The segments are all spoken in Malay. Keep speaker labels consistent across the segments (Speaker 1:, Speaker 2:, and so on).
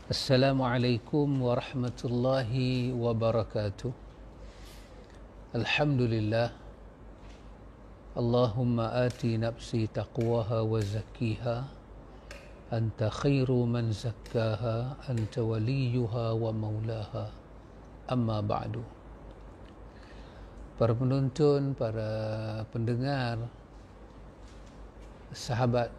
Speaker 1: Assalamualaikum warahmatullahi wabarakatuh. Alhamdulillah. Allahumma ati nafsi taqwaha wa zakkiha. Anta khairu man zakkaha. Anta waliyuha wa maulaha. Amma ba'du. Para penonton, para pendengar, sahabat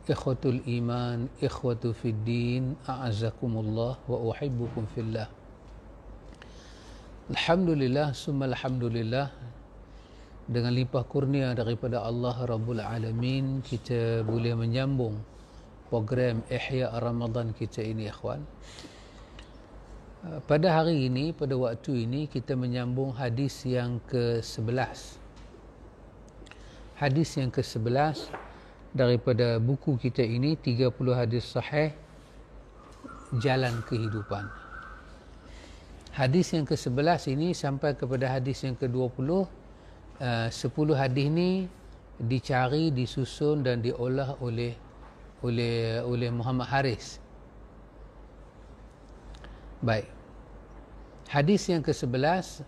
Speaker 1: ikhwatul iman, ikhwatu fid din, a'azakumullah wa uhibbukum fillah. Alhamdulillah, summa alhamdulillah, dengan limpah kurnia daripada Allah Rabbul Alamin, kita boleh menyambung program Ihya Ramadan kita ini, ikhwan. Pada hari ini, pada waktu ini, kita menyambung hadis yang ke-11. Hadis yang ke-11 daripada buku kita ini, 30 hadis sahih jalan kehidupan. Hadis yang ke-11 ini sampai kepada hadis yang ke-20. 10 hadis ini dicari, disusun dan diolah oleh Muhammad Haris. Baik. Hadis yang ke-11,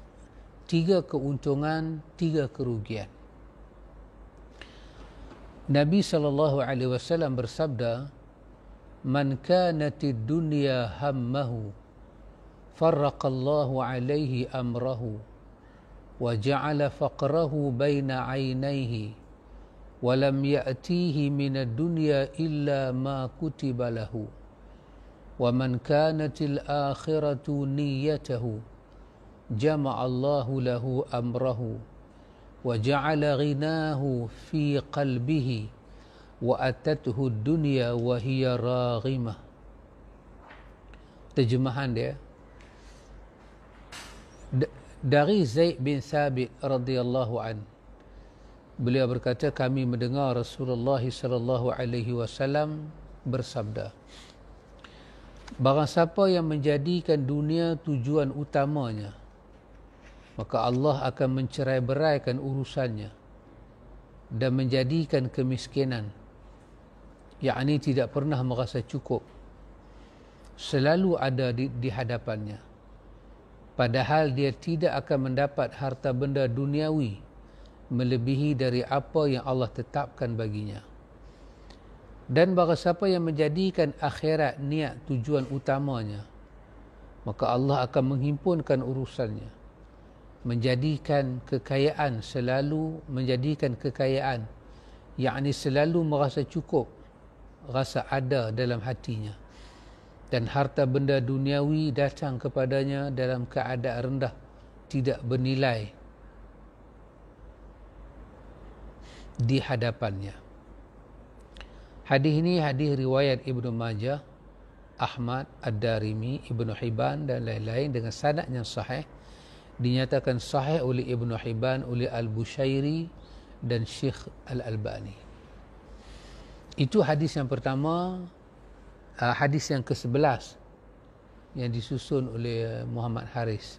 Speaker 1: 3 keuntungan, 3 kerugian. Nabi SAW bersabda, "Man kanatid dunya hammahu, farraqallahu alaihi amrahu, wa ja'ala faqrahu baina aynaihi, wa lam ya'tihi minad dunya illa ma kutiba lahu. Wa man kanatil akhiratu niyyatahu, jama'allahu lahu amrahu, wa ja'ala ghinahu fi qalbihi, wa atathu dunya wa hiya raghimah." Terjemahan dia, dari Zaid bin Thabit radhiyallahu an, beliau berkata, kami mendengar Rasulullah sallallahu alaihi wasallam bersabda, barang siapa yang menjadikan dunia tujuan utamanya, maka Allah akan mencerai-beraikan urusannya dan menjadikan kemiskinan, yakni tidak pernah merasa cukup, selalu ada di hadapannya, padahal dia tidak akan mendapat harta benda duniawi melebihi dari apa yang Allah tetapkan baginya. Dan barang siapa yang menjadikan akhirat niat tujuan utamanya, maka Allah akan menghimpunkan urusannya, menjadikan kekayaan, yakni selalu merasa cukup, rasa ada dalam hatinya, dan harta benda duniawi datang kepadanya dalam keadaan rendah, tidak bernilai di hadapannya. Hadis ini hadis riwayat Ibnu Majah, Ahmad, Ad-Darimi, Ibnu Hibban dan lain-lain dengan sanad yang sahih. Dinyatakan sahih oleh Ibnu Hibban, oleh Al-Bushairi dan Syekh Al-Albani. Itu hadis yang pertama. Hadis yang ke-11 yang disusun oleh Muhammad Haris.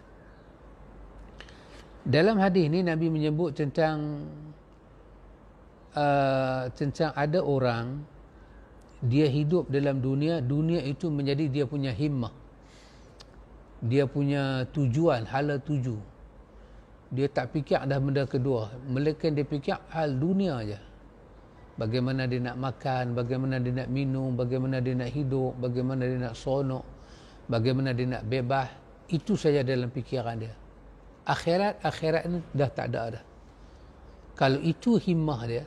Speaker 1: Dalam hadis ini Nabi menyebut tentang ada orang, dia hidup dalam dunia itu menjadi dia punya himmah, dia punya tujuan, hala tuju. Dia tak fikir dah benda kedua, melainkan dia fikir hal dunia aja. Bagaimana dia nak makan, bagaimana dia nak minum, bagaimana dia nak hidup, bagaimana dia nak seronok, bagaimana dia nak bebas. Itu saja dalam fikiran dia. Akhirat ni dah tak ada dah. Kalau itu himmah dia,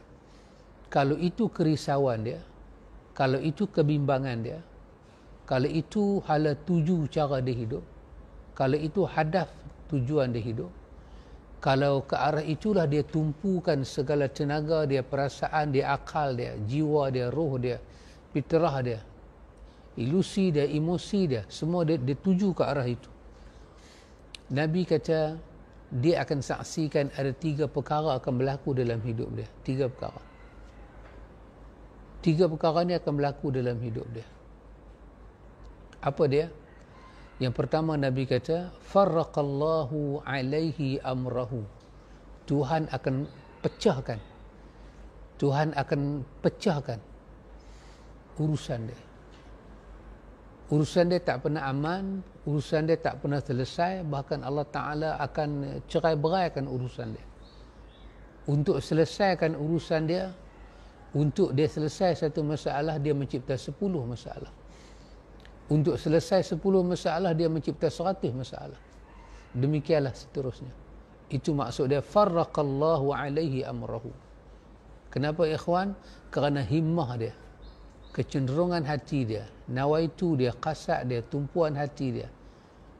Speaker 1: kalau itu kerisauan dia, kalau itu kebimbangan dia, kalau itu hala tuju cara dia hidup, kalau itu hadaf tujuan dia hidup, kalau ke arah itulah dia tumpukan segala tenaga dia, perasaan dia, akal dia, jiwa dia, roh dia, fitrah dia, ilusi dia, emosi dia, semua dia tuju ke arah itu. Nabi kata dia akan saksikan ada 3 perkara akan berlaku dalam hidup dia. 3 perkara. 3 perkara ni akan berlaku dalam hidup dia. Apa dia? Yang pertama, Nabi kata, farraqallahu alaihi amrahu. Tuhan akan pecahkan. Tuhan akan pecahkan urusan dia. Urusan dia tak pernah aman, urusan dia tak pernah selesai, bahkan Allah Ta'ala akan cerai beraikan urusan dia. Untuk selesaikan urusan dia, untuk dia selesai satu masalah, dia mencipta 10 masalah. Untuk selesai 10 masalah, dia mencipta 100 masalah. Demikianlah seterusnya. Itu maksud dia, farraqallahu alaihi amrahu. Kenapa ikhwan? Kerana himmah dia, kecenderungan hati dia, nawaitu dia, qasad dia, tumpuan hati dia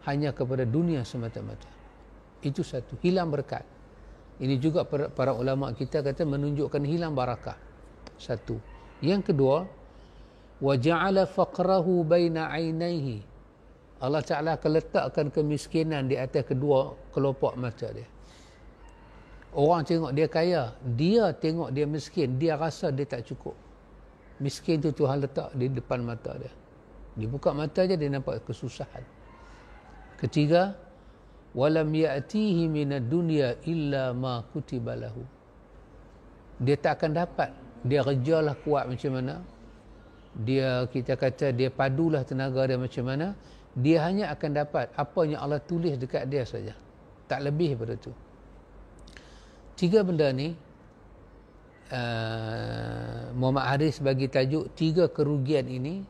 Speaker 1: hanya kepada dunia semata-mata. Itu satu, hilang berkat. Ini juga para ulama kita kata menunjukkan hilang barakah. Satu. Yang kedua, wa ja'ala faqrahu baina 'ainaihi. Allah Ta'ala akan letakkan kemiskinan di atas kedua kelopak mata dia. Orang tengok dia kaya, dia tengok dia miskin, dia rasa dia tak cukup. Miskin tu Tuhan letak di depan mata dia. Dia buka mata je, dia nampak kesusahan. Ketiga, walam ya'tihi minad dunya illa ma kutiba lahu. Dia tak akan dapat. Dia kerjalah kuat macam mana, dia, kita kata dia padulah tenaga dia macam mana, dia hanya akan dapat apa yang Allah tulis dekat dia saja. Tak lebih daripada tu. Tiga benda ni, Muhammad Haris bagi tajuk, tiga kerugian ini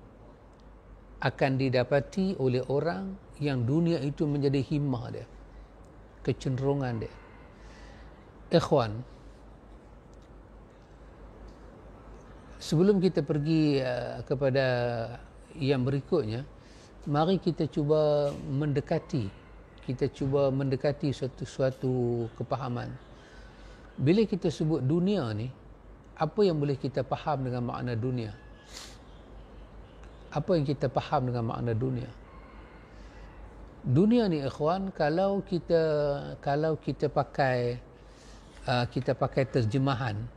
Speaker 1: akan didapati oleh orang yang dunia itu menjadi himmah dia, kecenderungan dia. Ikhwan, sebelum kita pergi kepada yang berikutnya, mari kita cuba mendekati suatu kepahaman. Bila kita sebut dunia ni, apa yang boleh kita faham dengan makna dunia? Apa yang kita faham dengan makna dunia? Dunia ni ikhwan, kalau kita pakai terjemahan,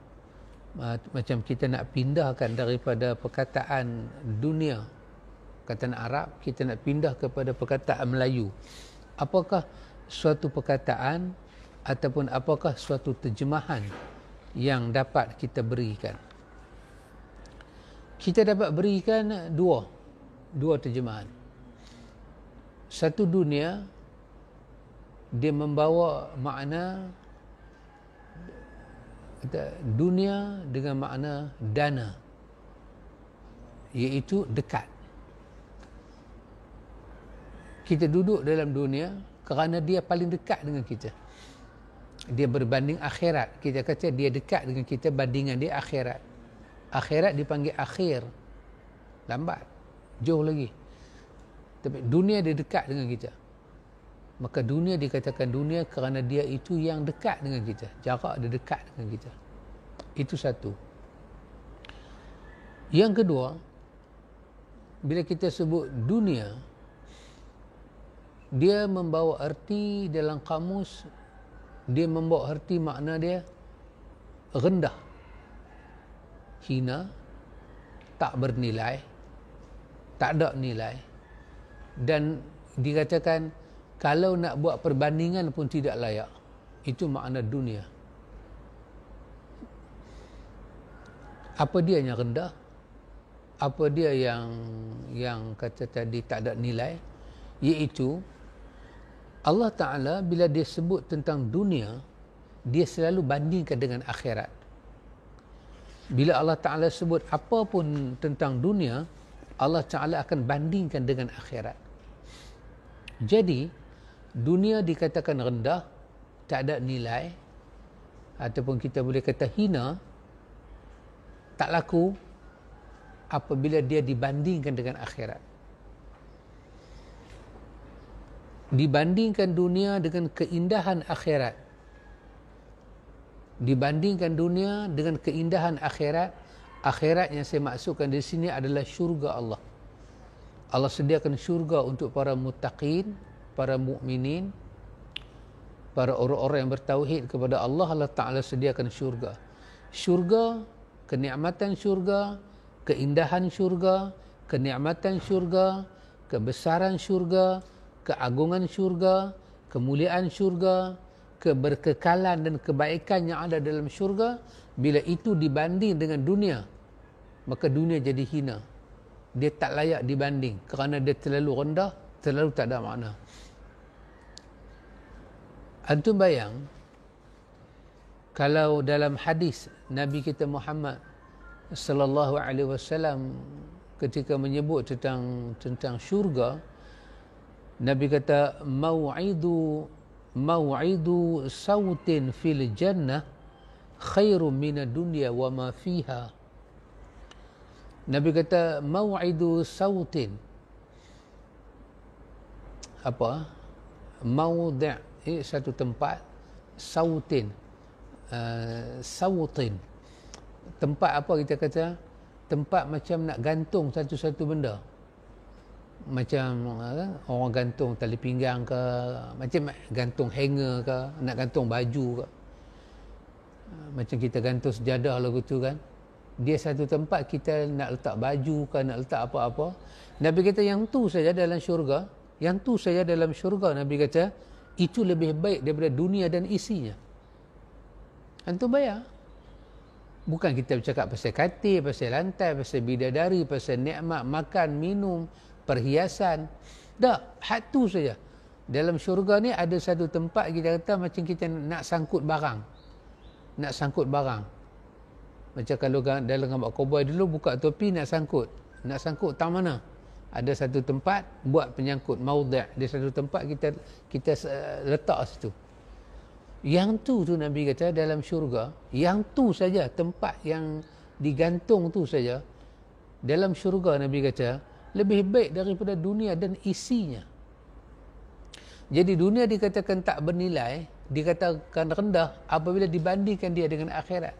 Speaker 1: macam kita nak pindahkan daripada perkataan dunia, perkataan Arab, kita nak pindah kepada perkataan Melayu. Apakah suatu perkataan ataupun apakah suatu terjemahan yang dapat kita berikan? Kita dapat berikan dua terjemahan. Satu, dunia, dia membawa makna dunia dengan makna dana, iaitu dekat. Kita duduk dalam dunia kerana dia paling dekat dengan kita. Dia berbanding akhirat. Kita kata dia dekat dengan kita, bandingan dia akhirat. Akhirat dipanggil akhir, lambat, jauh lagi. Tapi dunia dia dekat dengan kita. Maka dunia dikatakan dunia kerana dia itu yang dekat dengan kita. Jarak dia dekat dengan kita. Itu satu. Yang kedua, bila kita sebut dunia, dia membawa arti dalam kamus, dia membawa arti makna dia rendah, hina, tak bernilai, tak ada nilai. Dan dikatakan kalau nak buat perbandingan pun tidak layak. Itu makna dunia. Apa dia yang rendah? Apa dia yang kata tadi tak ada nilai? Iaitu Allah Ta'ala bila dia sebut tentang dunia, dia selalu bandingkan dengan akhirat. Bila Allah Ta'ala sebut apa pun tentang dunia, Allah Ta'ala akan bandingkan dengan akhirat. Jadi dunia dikatakan rendah, tak ada nilai, ataupun kita boleh kata hina, tak laku apabila dia dibandingkan dengan akhirat. Dibandingkan dunia dengan keindahan akhirat. Dibandingkan dunia dengan keindahan akhirat. Akhirat yang saya maksudkan di sini adalah syurga Allah. Allah sediakan syurga untuk para muttaqin, para mukminin, para orang-orang yang bertauhid kepada Allah. Allah Ta'ala sediakan syurga. Syurga, kenikmatan syurga, keindahan syurga, kenikmatan syurga, kebesaran syurga, keagungan syurga, kemuliaan syurga, keberkekalan dan kebaikan yang ada dalam syurga, bila itu dibanding dengan dunia, maka dunia jadi hina. dia tak layak dibanding kerana dia terlalu rendah, terlalu tak ada makna. Antum bayang kalau dalam hadis Nabi kita Muhammad sallallahu alaihi wasallam ketika menyebut tentang syurga, Nabi kata mau'idu sautin fil jannah khairum minad dunya wa ma fiha. Nabi kata mau'idu sautin, apa? Maudhi' satu tempat, sautin, sautin. Tempat apa kita kata? Tempat macam nak gantung satu-satu benda. Macam orang gantung tali pinggang ke, macam gantung hanger ke, nak gantung baju ke. Macam kita gantung sejadah lagu tu kan. Dia satu tempat kita nak letak baju ke, nak letak apa-apa. Nabi kata yang tu saja dalam syurga, yang tu saja dalam syurga, Nabi kata itu lebih baik daripada dunia dan isinya. Antum bayar. Bukan kita bercakap pasal katil, pasal lantai, pasal bidadari, pasal nikmat makan, minum, perhiasan. Tak, had tu saja. Dalam syurga ni ada satu tempat kita kata macam kita nak sangkut barang. Nak sangkut barang. Macam kalau dalam gambar cowboy dulu buka topi nak sangkut. Nak sangkut tak mana? Ada satu tempat buat penyangkut, maudhi'. Ada satu tempat kita letak situ. Yang tu Nabi kata dalam syurga, yang tu saja tempat yang digantung tu saja dalam syurga, Nabi kata lebih baik daripada dunia dan isinya. Jadi dunia dikatakan tak bernilai, dikatakan rendah apabila dibandingkan dia dengan akhirat.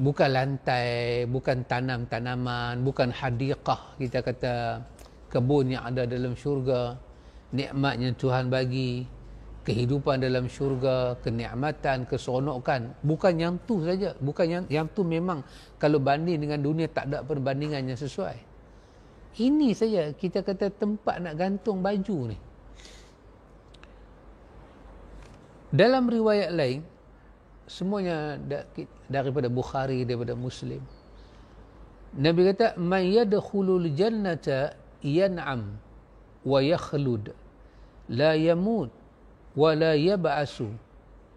Speaker 1: Bukan lantai, bukan tanam-tanaman, bukan hadiqah, kita kata kebun yang ada dalam syurga, nikmat yang Tuhan bagi, kehidupan dalam syurga, kenikmatan, keseronokan. Bukan yang tu saja, bukan yang tu memang kalau banding dengan dunia tak ada perbandingan yang sesuai. Ini saja kita kata tempat nak gantung baju ni. Dalam riwayat lain, semuanya daripada Bukhari, daripada Muslim, Nabi kata man yadkhulul jannata yan'am wa yakhlud la yamut wa la yab'asu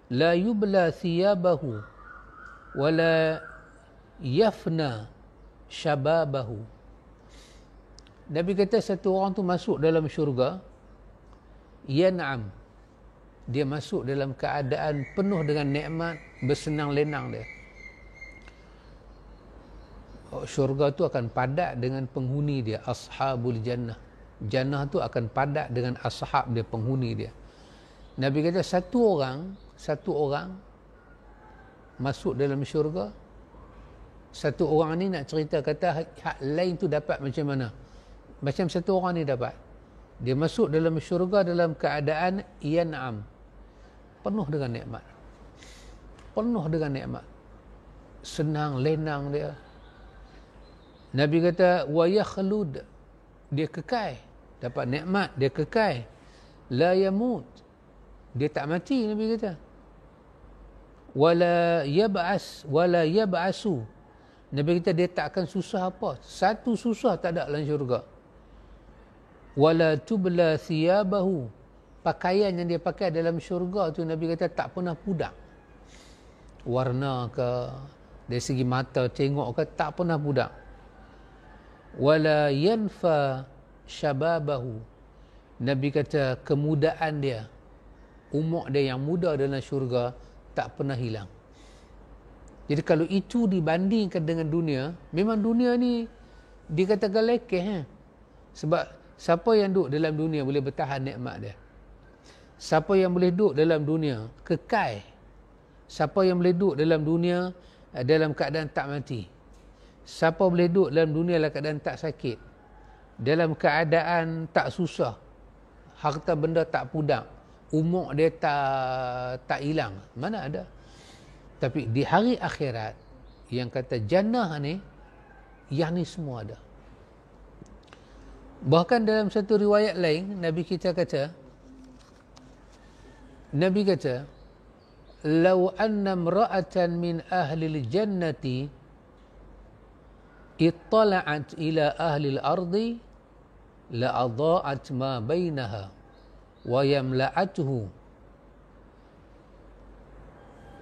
Speaker 1: la yubla thiyabahu wa la yafna shababahu. Nabi kata satu orang tu masuk dalam syurga, yan'am, dia masuk dalam keadaan penuh dengan nikmat, bersenang lenang dia. Syurga tu akan padat dengan penghuni dia, ashabul jannah. Jannah tu akan padat dengan ashab dia, penghuni dia. Nabi kata satu orang masuk dalam syurga. Satu orang ni nak cerita kata hak lain tu dapat macam mana? Macam satu orang ni dapat. Dia masuk dalam syurga dalam keadaan yan'am, penuh dengan nikmat. Penuh dengan nikmat. Senang, lenang dia. Nabi kata, wa yakhlud, dia kekal. Dapat nikmat, dia kekal. La yamut, dia tak mati, Nabi kata. Wala yab'as, wala yab'asu. Nabi kata, dia tak akan susah apa. Satu susah tak ada dalam syurga. Wala tubla thiyabahu, pakaian yang dia pakai dalam syurga tu Nabi kata tak pernah pudar. Warna ke, dari segi mata tengok ke, tak pernah pudar. Wala yanfa syababahu, Nabi kata kemudaan dia, umur dia yang muda dalam syurga tak pernah hilang. Jadi kalau itu dibandingkan dengan dunia, memang dunia ni dikatakan lekeh. Sebab siapa yang duduk dalam dunia boleh bertahan nikmat dia? Siapa yang boleh duduk dalam dunia kekal? Siapa yang boleh duduk dalam dunia dalam keadaan tak mati? Siapa boleh duduk dalam dunia dalam keadaan tak sakit? Dalam keadaan tak susah? Harta benda tak pudar? Umur dia tak hilang? Mana ada? Tapi di hari akhirat, yang kata jannah ni, yang ni semua ada. Bahkan dalam satu riwayat lain, Nabi kata, "Law anna imra'atan min ahli al-jannati ittala'at ila ahli al-ardi la'adha'at ma bainaha wa yamla'atuhu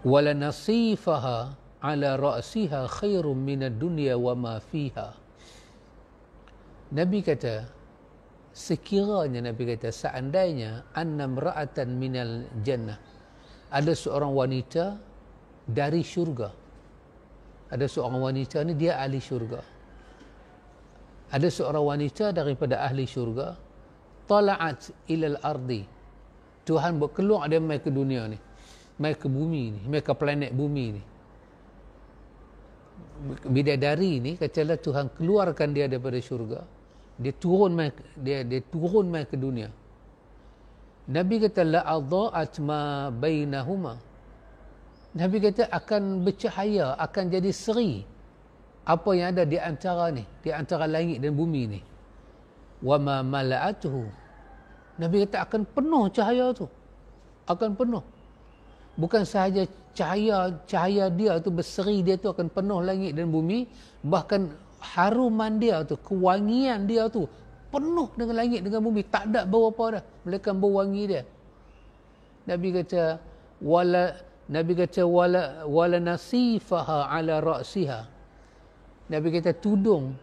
Speaker 1: wa lanasifaha ala ra'siha khairum minad dunya wa ma fiha. Nabi kata, sekiranya Nabi kata, seandainya annam ra'atan minal jannah, ada seorang wanita dari syurga. Ada seorang wanita ni dia ahli syurga. Ada seorang wanita daripada ahli syurga, tala'at ilal ardi. Tuhan buat keluar dia mai ke dunia ni. Mai ke bumi ni, mai ke planet bumi ni. Bidadari ni katalah Tuhan keluarkan dia daripada syurga. Dia turun mai ke dunia. Nabi kata la'adha'at ma bainahuma. Nabi kata akan bercahaya, akan jadi seri apa yang ada di antara ni, di antara langit dan bumi ni. Wa ma mala'atuhu. Nabi kata akan penuh cahaya tu. Akan penuh. Bukan sahaja cahaya dia tu berseri, dia tu akan penuh langit dan bumi, bahkan haruman dia tu, kewangian dia tu penuh dengan langit dengan bumi, tak ada bau apa dah, melainkan bau wangi dia. Nabi kata wala nasifaha ala ra'siha. Nabi kata tudung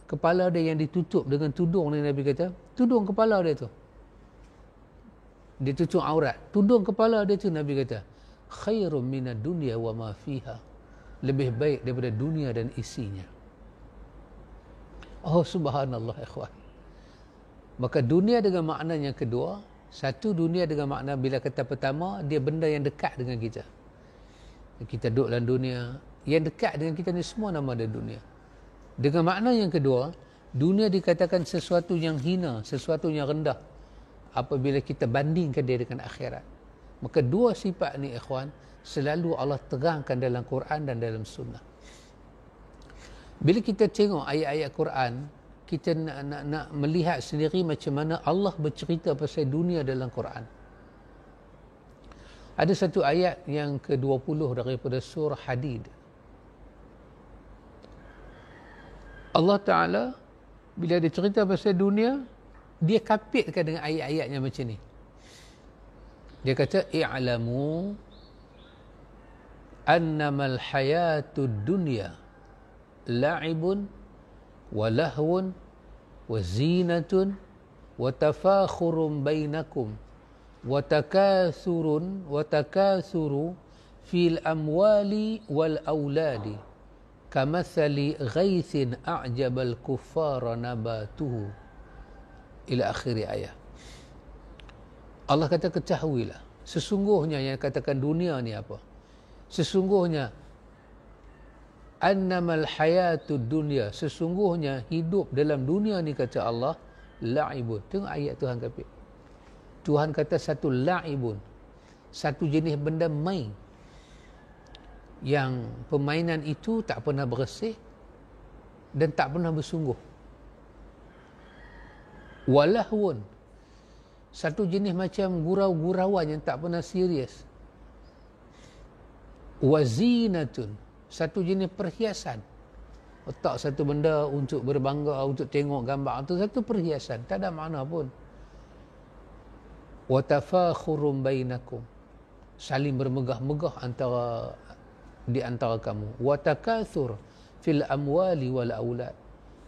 Speaker 1: kepala dia yang ditutup dengan tudung ni, Nabi kata tudung kepala dia tu ditutup aurat, tudung kepala dia tu Nabi kata khairum minad dunya wa ma fiha, lebih baik daripada dunia dan isinya. Oh subhanallah ikhwan. Maka dunia dengan makna yang kedua, satu dunia dengan makna bila kata pertama dia benda yang dekat dengan kita. Kita duduk dalam dunia, yang dekat dengan kita ni semua nama dia dunia. Dengan makna yang kedua, dunia dikatakan sesuatu yang hina, sesuatu yang rendah apabila kita bandingkan dia dengan akhirat. Maka dua sifat ni ikhwan selalu Allah terangkan dalam Quran dan dalam sunnah. Bila kita tengok ayat-ayat Quran, kita nak melihat sendiri macam mana Allah bercerita pasal dunia dalam Quran. Ada satu ayat yang ke-20 daripada surah Hadid. Allah Ta'ala bila dia cerita pasal dunia, dia kapitkan dengan ayat-ayatnya macam ni. Dia kata i'lamu annamal hayatud dunya la'ibun wa lahwun wa zinatun wa tafakhurun bainakum wa takathuru fil amwali wal auladi kamathali ghaithin a'jabal kuffara nabatuhu ila akhir ayat. Allah kata ketahuilah, sesungguhnya yang katakan dunia ni apa? Sesungguhnya annamal hayatud dunya, sesungguhnya hidup dalam dunia ni kata Allah la'ibun. Tengok ayat Tuhan kata. Tuhan kata satu la'ibun, satu jenis benda main yang permainan itu tak pernah bersih dan tak pernah bersungguh. Walahwun, satu jenis macam gurau-gurauan yang tak pernah serius. Wazinatun, satu jenis perhiasan. Letak satu benda untuk berbangga, untuk tengok gambar itu, satu perhiasan, tak ada makna pun. Watafakhurum bainakum, saling bermegah-megah di antara kamu. Watakathur fil amwali wal aulad,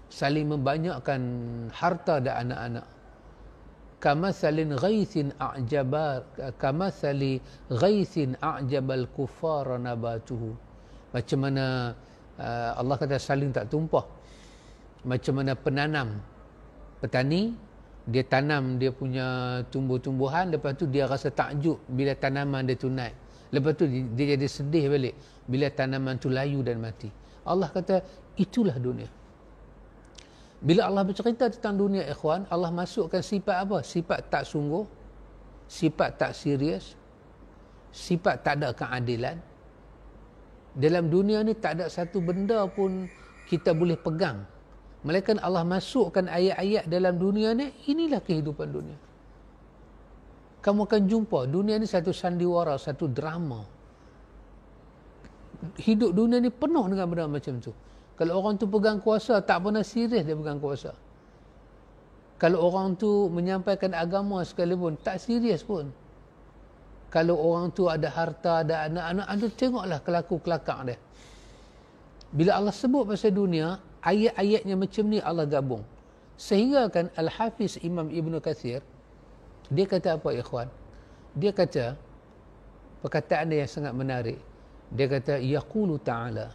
Speaker 1: saling membanyakkan harta dan anak-anak. Kamathalin ghaithin a'jabal kuffara nabatuhu, macam mana Allah kata saling tak tumpah. Macam mana petani dia tanam dia punya tumbuh-tumbuhan, lepas tu dia rasa takjub bila tanaman dia tu naik, lepas tu dia jadi sedih balik bila tanaman tu layu dan mati. Allah kata itulah dunia. Bila Allah bercerita tentang dunia ikhwan, Allah masukkan sifat apa? Sifat tak sungguh, sifat tak serius, sifat tak ada keadilan. Dalam dunia ni tak ada satu benda pun kita boleh pegang, melainkan Allah masukkan ayat-ayat dalam dunia ni. Inilah kehidupan dunia. Kamu akan jumpa dunia ni satu sandiwara, satu drama. Hidup dunia ni penuh dengan benda macam tu. Kalau orang tu pegang kuasa, tak pernah serius dia pegang kuasa. Kalau orang tu menyampaikan agama sekalipun, tak serius pun. Kalau orang tu ada harta, ada anak-anak, anda tengoklah kelaku kelakar dia. Bila Allah sebut pasal dunia, ayat-ayatnya macam ni Allah gabung. Sehingga kan Al-Hafiz Imam Ibn Kathir, dia kata apa ikhwan? Dia kata, perkataan dia yang sangat menarik. Dia kata, yaqulu ta'ala.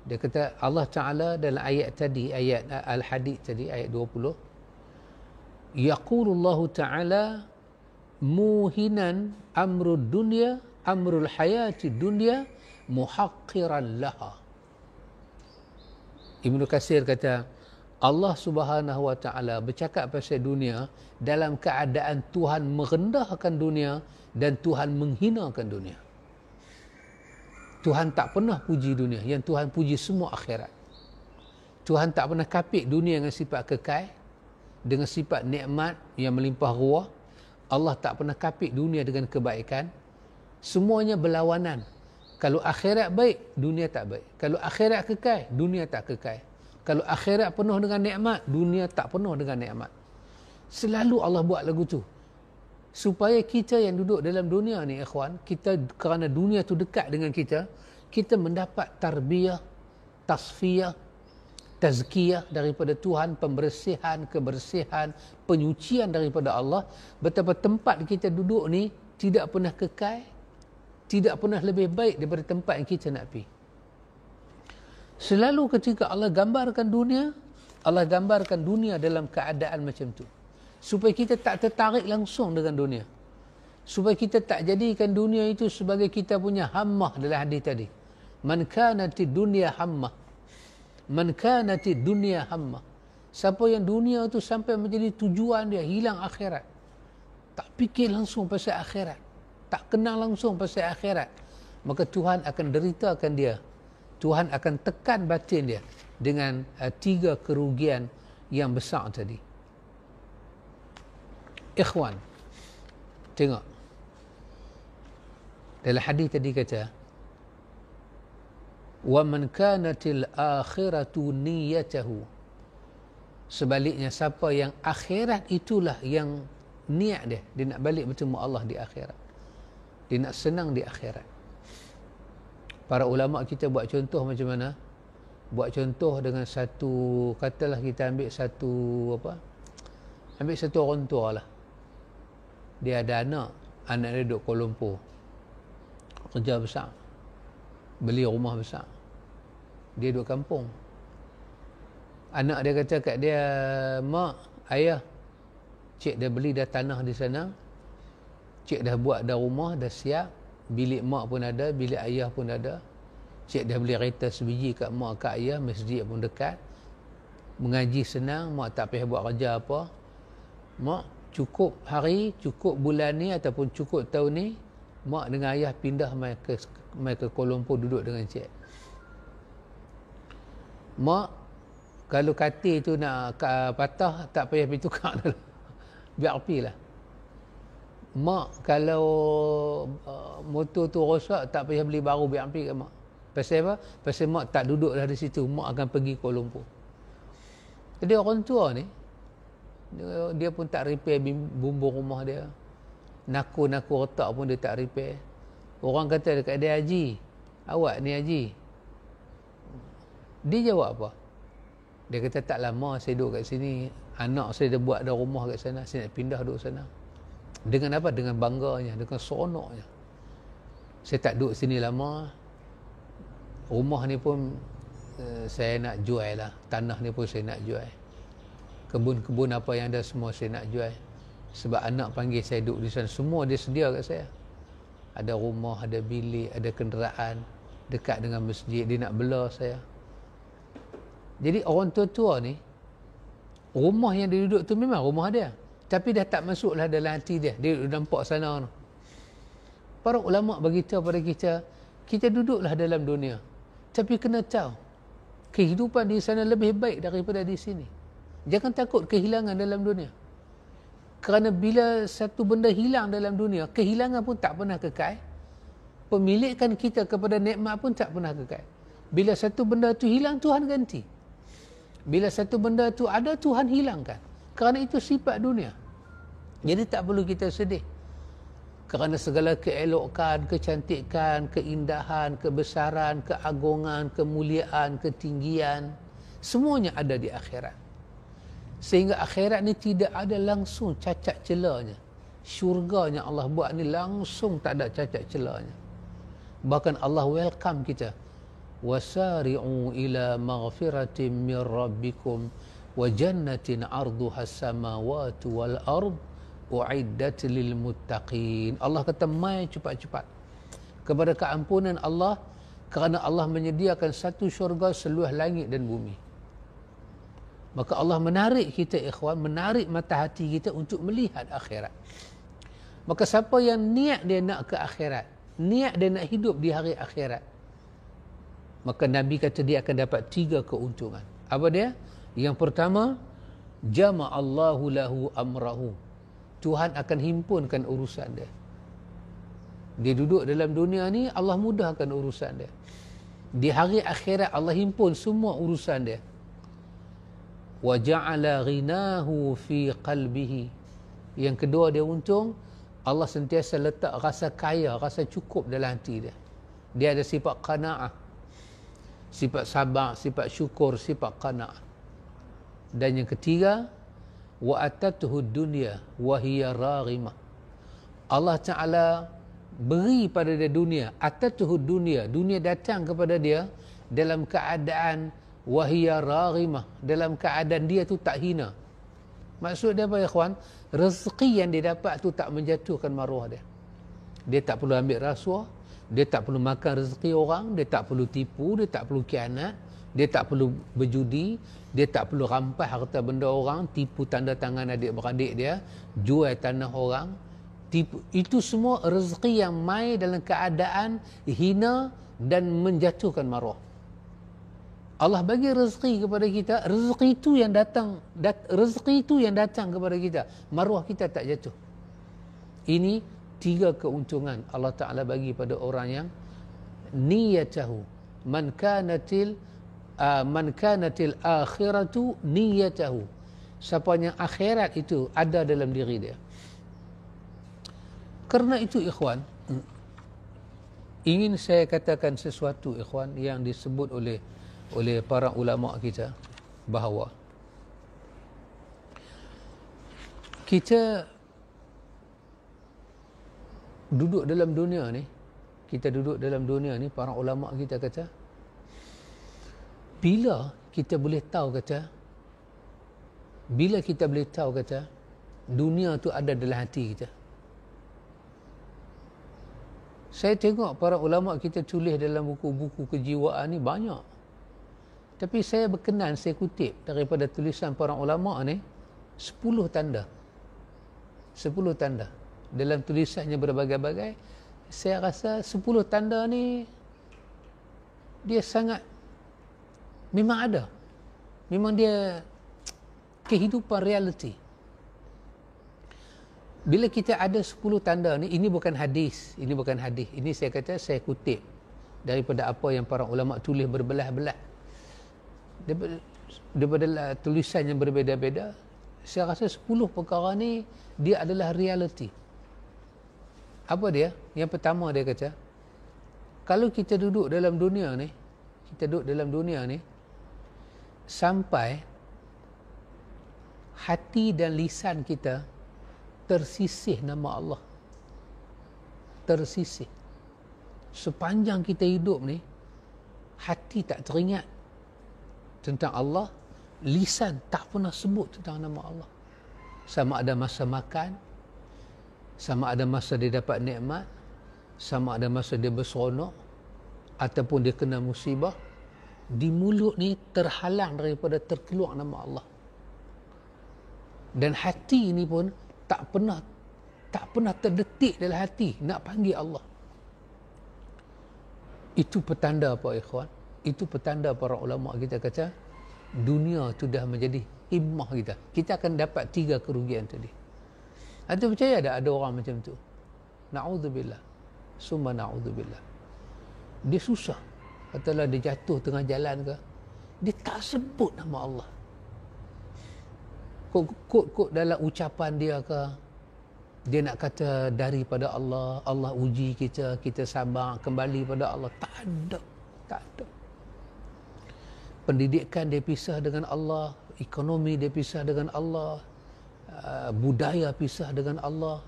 Speaker 1: Dia kata Allah Ta'ala dalam ayat tadi, ayat Al-Hadid tadi, ayat 20. Yaqulullahu Ta'ala muhinan amrul dunya, amrul hayati dunya, muhaqqiran laha. Ibnu Katsir kata, Allah Subhanahu Wa Ta'ala bercakap pasal dunia dalam keadaan Tuhan merendahkan dunia dan Tuhan menghinakan dunia. Tuhan tak pernah puji dunia, yang Tuhan puji semua akhirat. Tuhan tak pernah kapit dunia dengan sifat kekal, dengan sifat nikmat yang melimpah ruah. Allah tak pernah kapit dunia dengan kebaikan. Semuanya berlawanan. Kalau akhirat baik, dunia tak baik. Kalau akhirat kekal, dunia tak kekal. Kalau akhirat penuh dengan nikmat, dunia tak penuh dengan nikmat. Selalu Allah buat lagu tu. Supaya kita yang duduk dalam dunia ni ikhwan, kita kerana dunia tu dekat dengan kita, kita mendapat tarbiyah, tasfiyah, tazkiyah daripada Tuhan, pembersihan, kebersihan, penyucian daripada Allah. Betapa tempat kita duduk ni tidak pernah kekal, tidak pernah lebih baik daripada tempat yang kita nak pergi. Selalu ketika Allah gambarkan dunia, Allah gambarkan dunia dalam keadaan macam tu. Supaya kita tak tertarik langsung dengan dunia. Supaya kita tak jadikan dunia itu sebagai kita punya hammah dalam hadis tadi. Man kanati dunya hammah. Man kanati dunya hammah. Siapa yang dunia itu sampai menjadi tujuan dia, hilang akhirat. Tak fikir langsung pasal akhirat. Tak kenal langsung pasal akhirat. Maka Tuhan akan deritakan dia. Tuhan akan tekan batin dia dengan 3 kerugian yang besar tadi. Ikhwan, tengok. Dalam hadis tadi kata, wa man kanatil akhiratu niyyatahu. Sebaliknya, siapa yang akhirat itulah yang niat dia, dia nak balik bertemu Allah di akhirat. Dia nak senang di akhirat. Para ulama kita buat contoh macam mana? Buat contoh dengan satu, katalah kita ambil satu ambil satu orang tua lah. Dia ada anak dia duduk Kuala Lumpur, kerja besar, beli rumah besar, dia duduk kampung. Anak dia kata kat dia, mak, ayah, cik dah beli dah tanah di sana, cik dah buat dah rumah, dah siap, bilik mak pun ada, bilik ayah pun ada, cik dah beli kereta sebiji kat mak kat ayah, masjid pun dekat, mengaji senang, mak tak payah buat kerja apa. Mak, cukup hari, cukup bulan ni ataupun cukup tahun ni, mak dengan ayah pindah mai ke Kuala Lumpur duduk dengan cik. Mak, kalau katil tu nak patah, tak payah pergi tukar dulu. Biar pergilah. Mak, kalau motor tu rosak, tak payah beli baru, biar pergi ke mak. Pasal apa? Pasal mak tak duduk dah di situ, mak akan pergi Kuala Lumpur. Jadi orang tua ni, dia pun tak repair bumbung rumah dia. Naku-naku retak pun dia tak repair. Orang kata dekat dia, haji, awak ni haji. Dia jawab apa? Dia kata, tak lama saya duduk kat sini, anak saya dah buat dah rumah kat sana, saya nak pindah duduk sana. Dengan apa? Dengan bangganya, dengan seronoknya. Saya tak duduk sini lama, rumah ni pun saya nak jual lah, tanah ni pun saya nak jual, kebun-kebun apa yang ada semua saya nak jual. Sebab anak panggil saya duduk di sana, semua dia sedia kat saya. Ada rumah, ada bilik, ada kenderaan, dekat dengan masjid, dia nak bela saya. Jadi orang tua-tua ni, rumah yang dia duduk tu memang rumah dia, tapi dah tak masuklah dalam hati dia, dia duduk nampak sana tu. Para ulama beritahu pada kita, kita duduklah dalam dunia, tapi kena tahu kehidupan di sana lebih baik daripada di sini. Jangan takut kehilangan dalam dunia. Kerana bila satu benda hilang dalam dunia, kehilangan pun tak pernah kekal. Pemilikan kita kepada nikmat pun tak pernah kekal. Bila satu benda tu hilang, Tuhan ganti. Bila satu benda tu ada, Tuhan hilangkan. Kerana itu sifat dunia. Jadi tak perlu kita sedih. Kerana segala keelokan, kecantikan, keindahan, kebesaran, keagungan, kemuliaan, ketinggian, semuanya ada di akhirat. Sehingga akhirat ni tidak ada langsung cacat celanya. Syurganya Allah buat ni langsung tak ada cacat celanya. Bahkan Allah welcome kita. Wasari'u ila maghfiratin min rabbikum wa jannatin 'arduha as-samawati wal ard u'iddat lil muttaqin. Allah kata mai cepat-cepat kepada keampunan Allah, kerana Allah menyediakan satu syurga seluas langit dan bumi. Maka Allah menarik kita, ikhwan, menarik mata hati kita untuk melihat akhirat. Maka siapa yang niat dia nak ke akhirat, niat dia nak hidup di hari akhirat, maka Nabi kata dia akan dapat 3 keuntungan. Apa dia? Yang pertama, jama'allahu lahu amrahu. Tuhan akan himpunkan urusan dia. Dia duduk dalam dunia ni, Allah mudahkan urusan dia. Di hari akhirat Allah himpun semua urusan dia. Wa ja'ala ghinahu fi qalbihi. Yang kedua dia untung, Allah sentiasa letak rasa kaya, rasa cukup dalam hati dia. Dia ada sifat qanaah, sifat sabar, sifat syukur, sifat qanaah. Dan yang ketiga, wa atatuhu dunya wa hiya raghimah. Allah Taala beri pada dia dunia, atatuhu dunya, dunia datang kepada dia dalam keadaan wa hiya raghimah, dalam keadaan dia tu tak hina. Maksud dia apa, ya ikhwan? Rezeki yang dia dapat tu tak menjatuhkan maruah dia. Dia tak perlu ambil rasuah, dia tak perlu makan rezeki orang, dia tak perlu tipu, dia tak perlu khianat, dia tak perlu berjudi, dia tak perlu rampas harta benda orang, tipu tanda tangan adik-beradik dia, jual tanah orang, tipu. Itu semua rezeki yang mai dalam keadaan hina dan menjatuhkan maruah. Allah bagi rezeki kepada kita, rezeki itu yang datang kepada kita, maruah kita tak jatuh. Ini 3 keuntungan Allah Ta'ala bagi pada orang yang niyatahu man kanatil akhiratu niyatahu. Siapa yang akhirat itu ada dalam diri dia. Kerana itu, ikhwan, ingin saya katakan sesuatu, ikhwan, yang disebut oleh para ulama kita, bahawa kita duduk dalam dunia ni, para ulama kita kata, bila kita boleh tahu kata dunia tu ada dalam hati kita. Saya tengok para ulama kita tulis dalam buku-buku kejiwaan ni banyak. Tapi saya berkenan, saya kutip daripada tulisan para ulama ni 10 tanda. 10 tanda. Dalam tulisannya berbagai-bagai, saya rasa 10 tanda ni dia sangat memang ada. Memang dia kehidupan realiti. Bila kita ada 10 tanda ni, ini bukan hadis. Ini saya kata, saya kutip daripada apa yang para ulama tulis berbelah-belah. Daripada tulisan yang berbeza-beza, saya rasa 10 perkara ni dia adalah realiti. Apa dia? Yang pertama dia kata, kalau kita duduk dalam dunia ni, sampai hati dan lisan kita tersisih nama Allah. Tersisih. Sepanjang kita hidup ni, hati tak teringat tentang Allah, lisan tak pernah sebut tentang nama Allah. Sama ada masa makan, sama ada masa dia dapat nikmat, sama ada masa dia berseronok, ataupun dia kena musibah, di mulut ni terhalang daripada terkeluar nama Allah. Dan hati ni pun tak pernah terdetik dalam hati nak panggil Allah. Itu petanda apa, ikhwan? Itu petanda para ulama kita kata dunia tu dah menjadi himmah kita. Kita akan dapat 3 kerugian tadi. Anda percaya ada orang macam tu? Na'udzubillah. Summa na'udzubillah. Dia susah. katalah dia jatuh tengah jalan ke, dia tak sebut nama Allah. Kod dalam ucapan dia ke, dia nak kata daripada Allah, Allah uji kita, kita sabar kembali pada Allah. Tak ada. Pendidikan dia pisah dengan Allah, ekonomi dia pisah dengan Allah, budaya pisah dengan Allah,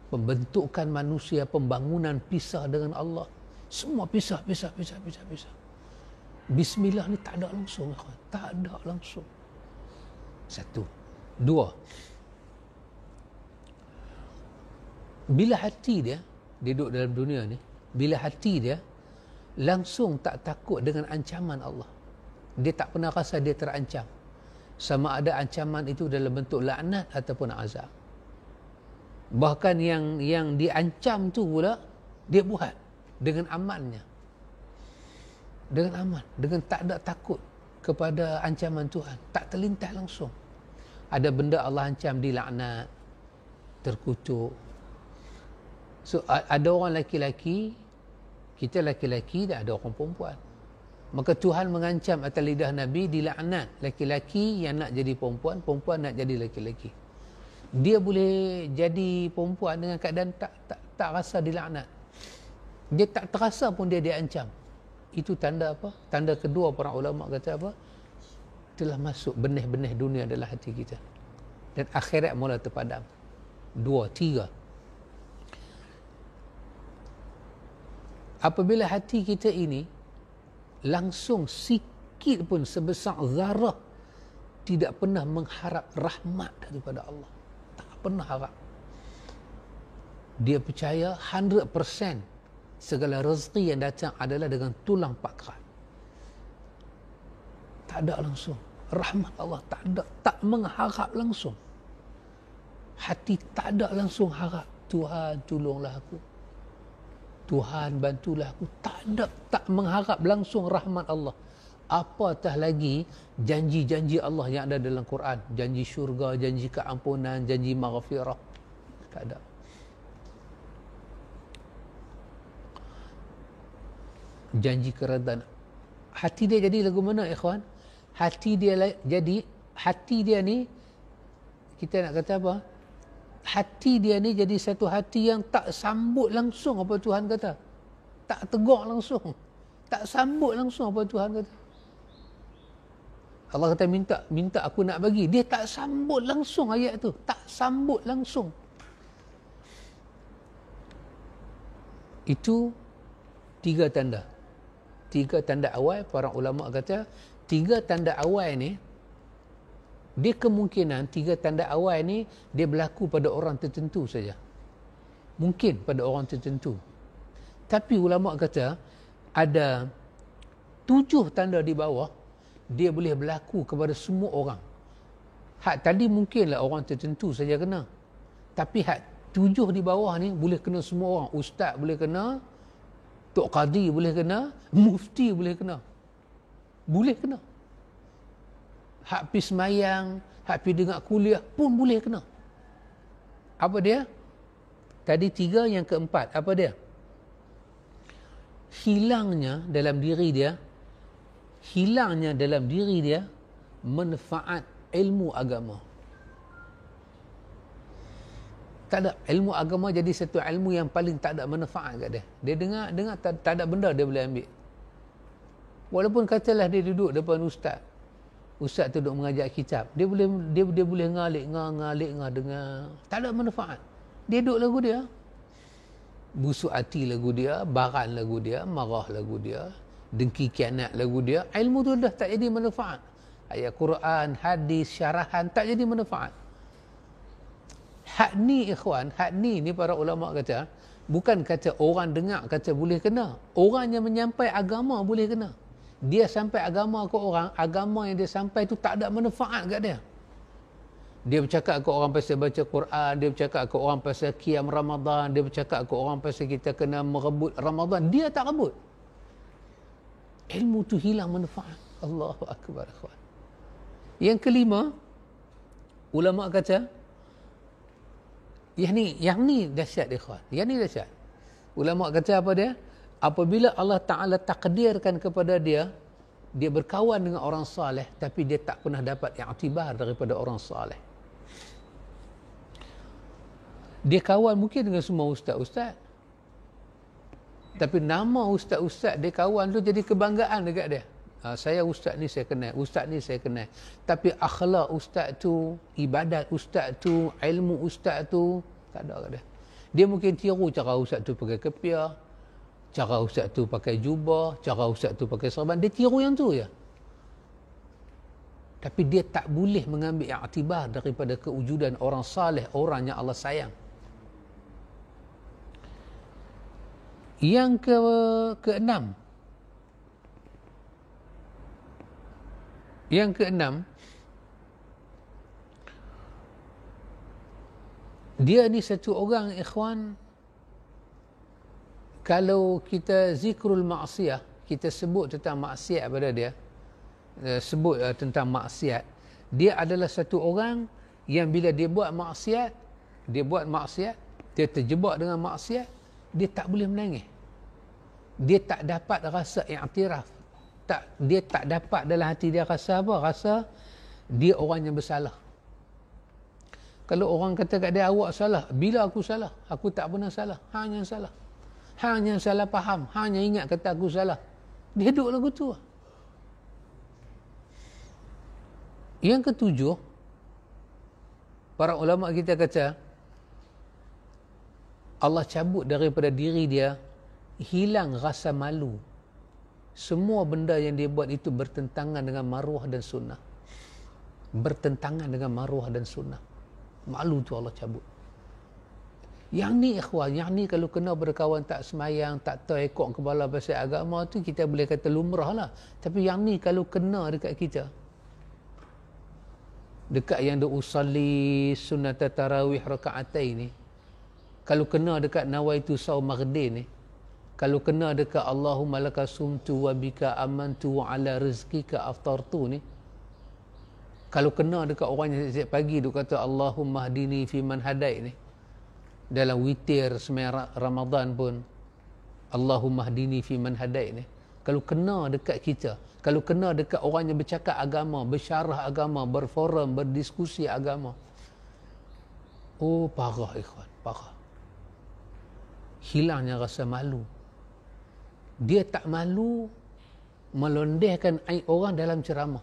Speaker 1: pembentukan manusia, pembangunan pisah dengan Allah. Semua pisah. Bismillah ni tak ada langsung. Tak ada langsung. Satu. Dua. Bila hati dia duduk dalam dunia ni, bila hati dia langsung tak takut dengan ancaman Allah. Dia tak pernah rasa dia terancam. Sama ada ancaman itu dalam bentuk laknat ataupun azab. Bahkan yang diancam tu pula dia buat dengan amannya. Dengan aman, dengan tak ada takut kepada ancaman Tuhan, tak terlintas langsung. Ada benda Allah ancam dilaknat, terkutuk. So ada orang laki-laki, kita laki-laki, dan ada orang perempuan. Maka Tuhan mengancam atas lidah Nabi dilaknat laki-laki yang nak jadi perempuan, perempuan nak jadi laki-laki. Dia boleh jadi perempuan dengan keadaan tak rasa dilaknat. Dia tak terasa pun dia diancam. Itu tanda apa? Tanda kedua para ulama kata apa? Telah masuk benih-benih dunia dalam hati kita. Dan akhirat mula terpadam. 2, 3. Apabila hati kita ini langsung sikit pun sebesar zarah tidak pernah mengharap rahmat daripada Allah. Tak pernah harap. Dia percaya 100% segala rezeki yang datang adalah dengan tulang pakrat. Tak ada langsung. Rahmat Allah tak ada. Tak mengharap langsung. Hati tak ada langsung harap. Tuhan tolonglah aku. Tuhan bantulah aku. Tak ada. Tak mengharap langsung rahmat Allah. Apatah lagi janji-janji Allah yang ada dalam Quran. Janji syurga, janji keampunan, janji maghfirah. Tak ada. Janji keredaan. Hati dia jadi lagu mana, ikhwan? Hati dia ni, kita nak kata apa? Hati dia ni jadi satu hati yang tak sambut langsung apa Tuhan kata. Tak tegur langsung. Tak sambut langsung apa Tuhan kata. Allah kata minta aku nak bagi. Dia tak sambut langsung ayat tu. Tak sambut langsung. Itu 3 tanda. 3 tanda awal, para ulama kata 3 tanda awal ni, dia kemungkinan 3 tanda awal ni dia berlaku pada orang tertentu saja. Mungkin pada orang tertentu. Tapi ulama kata ada 7 tanda di bawah dia boleh berlaku kepada semua orang. Hak tadi mungkinlah orang tertentu saja kena. Tapi hak 7 di bawah ni boleh kena semua orang. Ustaz boleh kena, Tok Qadi boleh kena, Mufti boleh kena. Boleh kena. Hak pergi semayang, hak pergi dengar kuliah pun boleh kena. Apa dia? Tadi 3, yang keempat. Apa dia? Hilangnya dalam diri dia manfaat ilmu agama. Tak ada. Ilmu agama jadi satu ilmu yang paling tak ada manfaat kat dia. Dia dengar tak ada benda dia boleh ambil. Walaupun katalah dia duduk depan ustaz. Ustaz tu duduk mengajar kitab. Dia boleh ngalik dengar. Tak ada manfaat. Dia duduk lagu dia. Busuk hati lagu dia, baran lagu dia, marah lagu dia, dengki kianat lagu dia. Ilmu tu dah tak jadi manfaat. Ayat Quran, hadis, syarahan tak jadi manfaat. Hak ni ikhwan, hak ni para ulama kata, bukan kata orang dengar kata boleh kena. Orang yang menyampai agama boleh kena. Dia sampai agama ke orang, agama yang dia sampai tu tak ada manfaat kat dia. Dia bercakap ke orang pasal baca Quran, dia bercakap ke orang pasal qiyam Ramadan, dia bercakap ke orang pasal kita kena merebut Ramadan, dia tak rebut. Ilmu tu hilang manfaat. Allahu akbar ikhwan. Yang kelima, ulama kata yang ni dahsyat ikhwan. Yang ni dahsyat. Ulama kata apa dia? apabila Allah Ta'ala takdirkan kepada dia, dia berkawan dengan orang saleh, tapi dia tak pernah dapat i'tibar daripada orang saleh. Dia kawan mungkin dengan semua ustaz-ustaz, tapi nama ustaz-ustaz dia kawan tu jadi kebanggaan dekat dia. Saya ustaz ni saya kenal, ustaz ni saya kenal. Tapi akhlak ustaz tu, ibadat ustaz tu, ilmu ustaz tu, tak ada kat dia. Dia mungkin tiru cara ustaz tu pakai kepiah, cara ustaz tu pakai jubah, cara ustaz tu pakai serban. Dia tiru yang tu je. Tapi dia tak boleh mengambil i'tibar daripada kewujudan orang saleh, orang yang Allah sayang. Yang keenam. Yang keenam, dia ni satu orang, ikhwan, kalau kita zikrul maksiyah, kita sebut tentang maksiat pada dia, sebut tentang maksiat, dia adalah satu orang yang bila dia buat maksiat, dia terjebak dengan maksiat, dia tak boleh menangis. Dia tak dapat rasa i'tiraf. Dia tak dapat dalam hati dia rasa apa? Rasa dia orang yang bersalah. Kalau orang kata kat dia, awak salah. Bila aku salah? Aku tak pernah salah. Hang yang salah. Hang yang salah faham. Hang yang ingat kata aku salah. Dia duduk lagu tu. Yang ketujuh, para ulama kita kata, Allah cabut daripada diri dia, hilang rasa malu. Semua benda yang dia buat itu bertentangan dengan maruah dan sunnah. Bertentangan dengan maruah dan sunnah. Malu tu Allah cabut. Yang ni ikhwan, yang ni kalau kena berkawan tak semayang, tak tahu ekor kepala pasal agama tu, kita boleh kata lumrah lah. Tapi yang ni kalau kena dekat kita, dekat yang dia usalli sunnat tarawih raka'atain ni, kalau kena dekat nawaitu saum maghdin ni, kalau kena dekat Allahumma laka sumtu wa bika amantu wa ala rizqika aftartu ni, kalau kena dekat orang yang setiap pagi dia kata Allahumma hdini fi man hadait ni, dalam witir semaya Ramadan pun Allahumma hdini fi man hadait ni, kalau kena dekat kita, kalau kena dekat orang yang bercakap agama, bersyarah agama, berforum, berdiskusi agama, oh parah ikhwan, parah. Hilangnya rasa malu. Dia tak malu melondehkan aib orang dalam ceramah.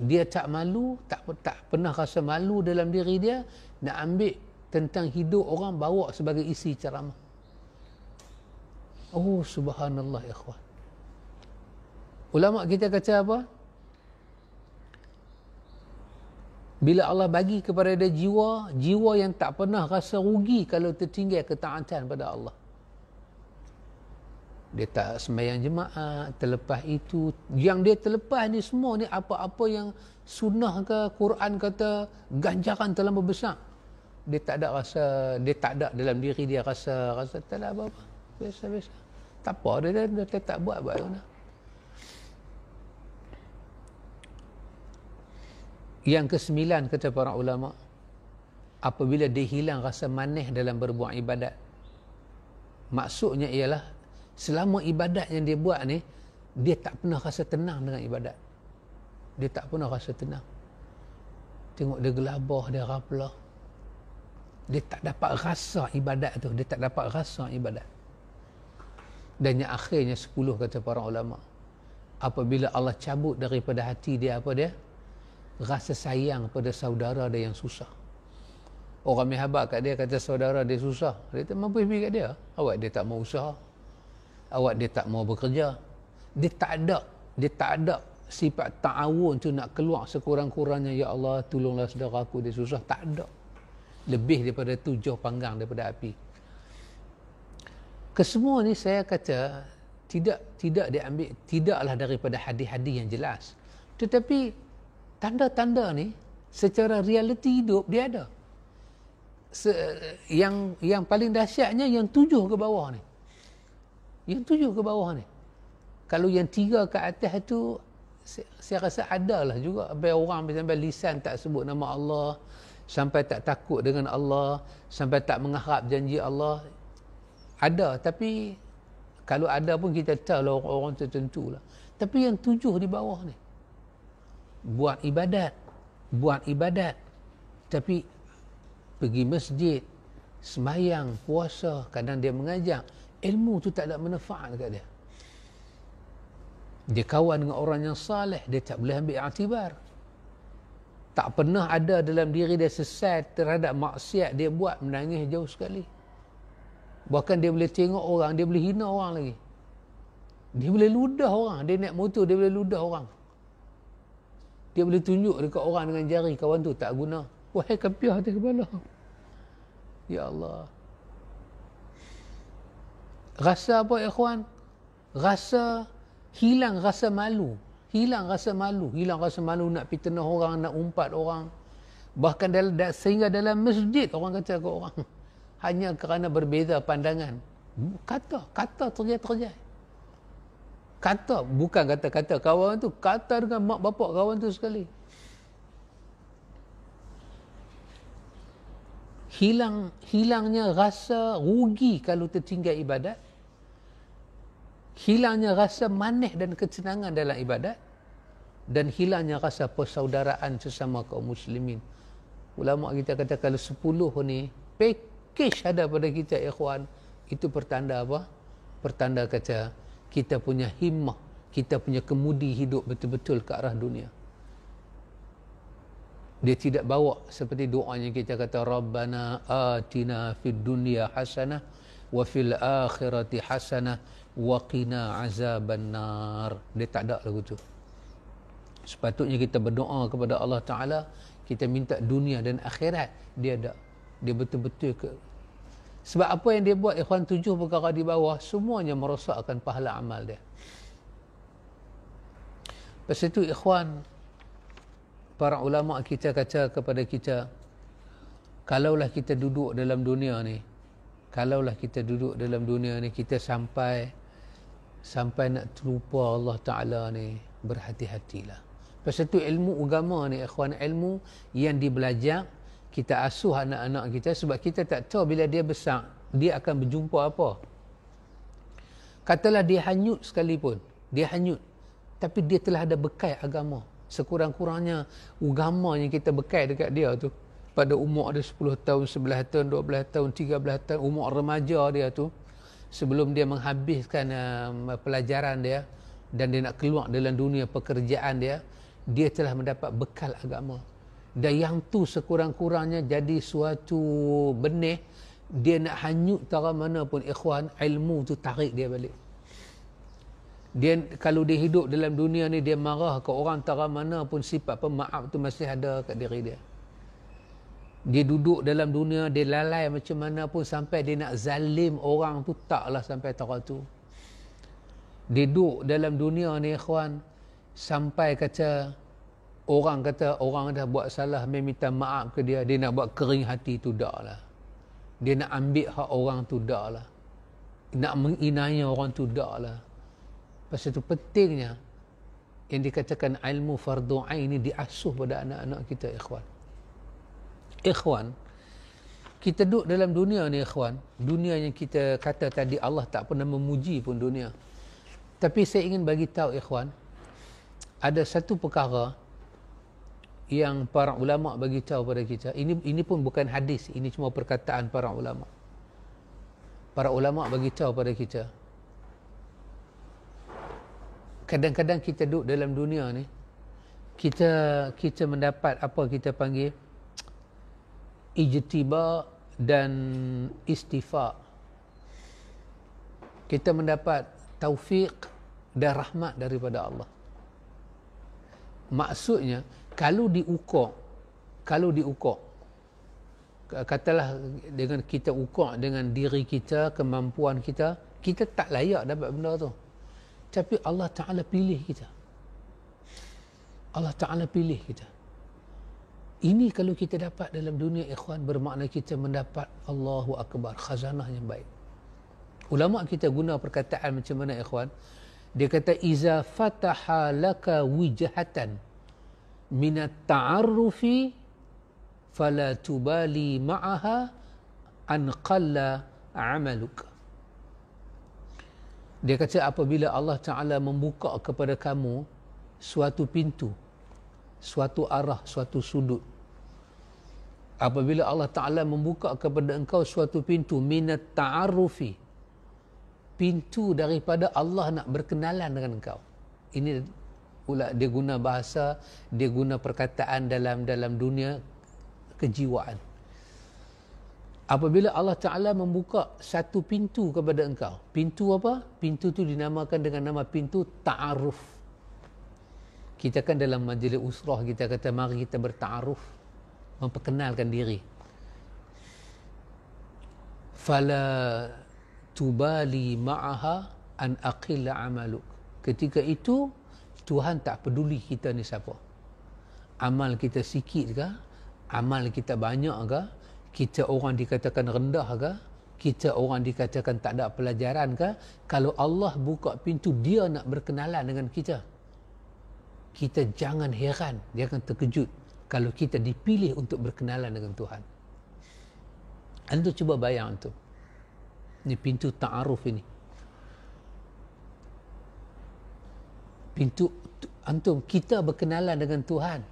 Speaker 1: Dia tak malu, tak pernah rasa malu dalam diri dia nak ambil tentang hidup orang bawa sebagai isi ceramah. Oh subhanallah ikhwan. Ulama kita kata apa? Bila Allah bagi kepada dia jiwa, jiwa yang tak pernah rasa rugi kalau tertinggal ketaatan pada Allah. Dia tak sembahyang jemaah, terlepas itu, yang dia terlepas ni semua ni apa-apa yang sunnah ke Quran kata ganjaran terlalu besar. Dia tak ada rasa, dia tak ada dalam diri dia rasa tak ada apa-apa. Biasa-biasa. Tak apa, dia tak buat mana. Yang kesembilan kata para ulama, apabila dia hilang rasa manis dalam berbuat ibadat. Maksudnya ialah selama ibadat yang dia buat ni, dia tak pernah rasa tenang dengan ibadat. Dia tak pernah rasa tenang. Tengok dia gelabah, dia raplah. Dia tak dapat rasa ibadat tu. Dia tak dapat rasa ibadat. Dan yang akhirnya 10 kata para ulama, apabila Allah cabut daripada hati dia apa dia? Rasa sayang pada saudara dia yang susah. Orang mihabak kat dia kata saudara dia susah. Dia tak mampu pergi kat dia. Awak dia tak mau usaha. Awak dia tak mau bekerja. Dia tak ada sifat ta'awun tu nak keluar sekurang-kurangnya, ya Allah tolonglah saudara aku dia susah. Tak ada. Lebih daripada 7 panggang daripada api. Kesemua ni saya kata tidak diambil, tidaklah daripada hadis-hadis yang jelas. Tetapi tanda-tanda ni secara realiti hidup dia ada. Yang paling dahsyatnya yang 7 ke bawah ni. Yang 7 ke bawah ni. Kalau yang 3 ke atas tu, saya rasa adalah juga. Sampai orang sampai lisan tak sebut nama Allah, sampai tak takut dengan Allah, sampai tak mengharap janji Allah. Ada, tapi Kalau ada pun kita tahu lah orang-orang tertentu lah. Tapi yang 7 di bawah ni, buat ibadat, tapi pergi masjid, sembahyang, puasa, kadang dia mengajar, ilmu tu tak ada manfaat dekat dia. Dia kawan dengan orang yang saleh, dia tak boleh ambil iktibar. Tak pernah ada dalam diri dia sesat terhadap maksiat dia buat, menangis jauh sekali. Bahkan dia boleh tengok orang, dia boleh hina orang lagi. Dia boleh ludah orang, dia naik motor, dia boleh ludah orang. Dia boleh tunjuk dekat orang dengan jari, kawan tu tak guna. Wahai kapiah atas kepala. Ya Allah. Rasa apa ikhwan? Hilang rasa malu. Hilang rasa malu nak fitnah orang, nak umpat orang. Bahkan sehingga dalam masjid orang kata ke orang, hanya kerana berbeza pandangan. Kata terjai. Kata, bukan kata-kata kawan tu, kata dengan mak bapak kawan tu sekali. Hilangnya rasa rugi kalau tertinggal ibadat. Hilangnya rasa manis dan kesenangan dalam ibadat. Dan hilangnya rasa persaudaraan sesama kaum muslimin. Ulama kita kata kalau 10 ni package ada pada kita ikhwan, itu pertanda apa? Pertanda kata kita punya himmah, kita punya kemudi hidup betul-betul ke arah dunia. Dia tidak bawa seperti doanya kita kata Rabbana atina fid dunya hasanah wa fil akhirati hasanah wa qina azaban nar. Dia tak ada lagu tu. Sepatutnya kita berdoa kepada Allah Ta'ala, kita minta dunia dan akhirat. Dia ada. Dia betul-betul ke. Sebab apa yang dia buat, ikhwan, 7 perkara di bawah, semuanya merosakkan pahala amal dia. Lepas itu ikhwan, para ulama kita kata kepada kita, kalaulah kita duduk dalam dunia ni, kita sampai nak terlupa Allah Ta'ala ni, berhati-hatilah. Lepas itu ilmu agama ni ikhwan, ilmu yang dibelajar, kita asuh anak-anak kita, sebab kita tak tahu bila dia besar dia akan berjumpa apa. Katalah dia hanyut sekalipun, tapi dia telah ada bekal agama. Sekurang-kurangnya agama yang kita bekal dekat dia tu, pada umur ada 10 tahun, 11 tahun, 12 tahun, 13 tahun, umur remaja dia tu, sebelum dia menghabiskan pelajaran dia dan dia nak keluar dalam dunia pekerjaan dia telah mendapat bekal agama. Dan yang tu sekurang-kurangnya jadi suatu benih, dia nak hanyut tara mana pun ikhwan, ilmu tu tarik dia balik. Dia kalau dia hidup dalam dunia ni, dia marah ke orang tara mana pun, sifat pemaaf tu masih ada kat diri dia. Dia duduk dalam dunia, dia lalai macam mana pun, sampai dia nak zalim orang tu taklah sampai tara tu. Dia duduk dalam dunia ni ikhwan, sampai kata orang dah buat salah, minta maaf ke dia nak buat kering hati tu dak lah. Dia nak ambil hak orang tu dak lah. Nak menginai orang tu dak lah. Pasal itu pentingnya yang dikatakan ilmu fardu ain ni diasuh pada anak-anak kita ikhwan. Ikhwan, kita duduk dalam dunia ni ikhwan, dunia yang kita kata tadi Allah tak pernah memuji pun dunia. Tapi saya ingin bagi tahu ikhwan, ada satu perkara yang para ulama bagi tahu pada kita. Ini pun bukan hadis, ini cuma perkataan para ulama. Para ulama bagi tahu pada kita, kadang-kadang kita duduk dalam dunia ni, kita mendapat apa kita panggil ijtiba dan istifa. Kita mendapat taufik dan rahmat daripada Allah. Maksudnya kalau diukur, katalah dengan kita ukur dengan diri kita, kemampuan kita, kita tak layak dapat benda tu. Tapi Allah Ta'ala pilih kita. Allah Ta'ala pilih kita. Ini kalau kita dapat dalam dunia ikhwan, bermakna kita mendapat Allahu Akbar, khazanah yang baik. Ulama kita guna perkataan macam mana ikhwan? Dia kata iza fataha laka wijhatan minat ta'arrufi fala tubali ma'aha an qalla amaluk. Dia kata apabila Allah Ta'ala membuka kepada kamu suatu pintu, suatu arah, suatu sudut. Apabila Allah Ta'ala membuka kepada engkau suatu pintu, minat ta'arufi, pintu daripada Allah nak berkenalan dengan engkau. Ini pula dia guna bahasa, dia guna perkataan dalam dunia kejiwaan. Apabila Allah Ta'ala membuka satu pintu kepada engkau, pintu apa? Pintu tu dinamakan dengan nama pintu ta'aruf. Kita kan dalam majlis usrah kita kata mari kita berta'aruf, memperkenalkan diri. Fala tubali ma'aha an aqilla amaluk. Ketika itu Tuhan tak peduli kita ni siapa. Amal kita sikit ke? Amal kita banyak ke? Kita orang dikatakan rendah ke? Kita orang dikatakan tak ada pelajaran ke? Kalau Allah buka pintu, dia nak berkenalan dengan kita. Kita jangan heran, jangan terkejut kalau kita dipilih untuk berkenalan dengan Tuhan. Antum cuba bayang antum. Ini pintu ta'aruf ini. Pintu antum, kita berkenalan dengan Tuhan.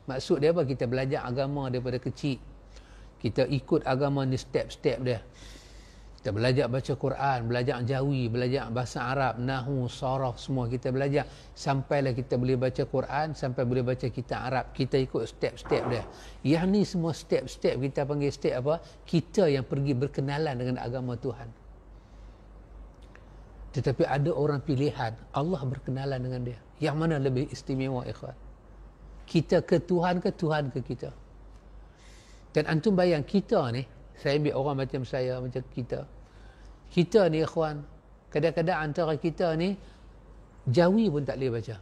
Speaker 1: Maksud dia apa? Kita belajar agama daripada kecil. Kita ikut agama ni step-step dia. Kita belajar baca Quran, belajar jawi, belajar bahasa Arab, nahwu, saraf, semua kita belajar. Sampailah kita boleh baca Quran, sampai boleh baca kitab Arab. Kita ikut step-step dia. Yang ni semua step-step, kita panggil step apa? Kita yang pergi berkenalan dengan agama Tuhan. Tetapi ada orang pilihan, Allah berkenalan dengan dia. Yang mana lebih istimewa, ikhwan? Kita ke Tuhan ke Tuhan ke kita? Dan antum bayang kita ni, saya ambil orang macam saya, macam kita. Kita ni ikhwan, kadang-kadang antara kita ni jawi pun tak boleh baca.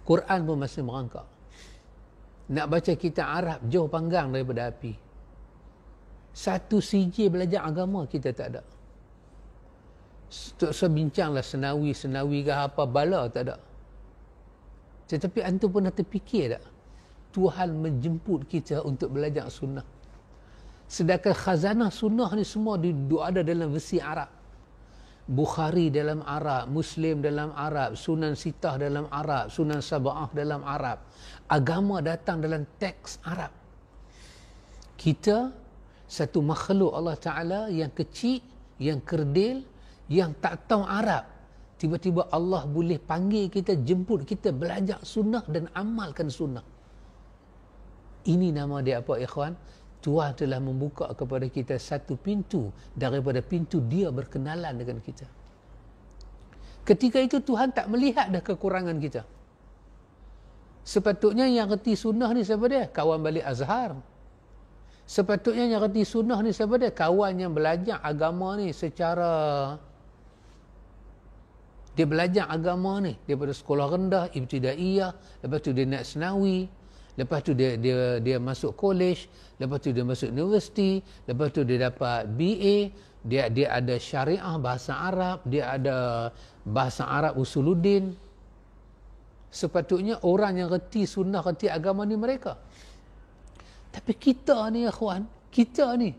Speaker 1: Quran pun masih merangkak. Nak baca kitab Arab jauh panggang daripada api. Satu sijil belajar agama kita tak ada. Sebincanglah senawi ke apa, bala tak ada. Tetapi antum pernah terfikir tak? Tuhan menjemput kita untuk belajar sunnah. Sedangkan khazanah sunnah ni semua ada dalam versi Arab. Bukhari dalam Arab, Muslim dalam Arab, Sunan Sitah dalam Arab, Sunan Sab'ah dalam Arab. Agama datang dalam teks Arab. Kita satu makhluk Allah Ta'ala yang kecil, yang kerdil, yang tak tahu Arab. Tiba-tiba Allah boleh panggil kita, jemput kita belajar sunnah dan amalkan sunnah. Ini nama dia apa, ikhwan? Tuhan telah membuka kepada kita satu pintu daripada pintu dia berkenalan dengan kita. Ketika itu Tuhan tak melihat dah kekurangan kita. Sepatutnya yang reti sunnah ni siapa dia? Kawan balik Azhar. Sepatutnya yang reti sunnah ni siapa dia? Kawan yang belajar agama ni secara... Dia belajar agama ni daripada sekolah rendah, ibtidaiyah, lepas tu dia naik senawi, lepas tu dia masuk college, lepas tu dia masuk universiti, lepas tu dia dapat BA, dia ada syariah bahasa Arab, dia ada bahasa Arab usuluddin. Sepatutnya orang yang reti sunnah, reti agama ni mereka. Tapi kita ni akhwan, kita ni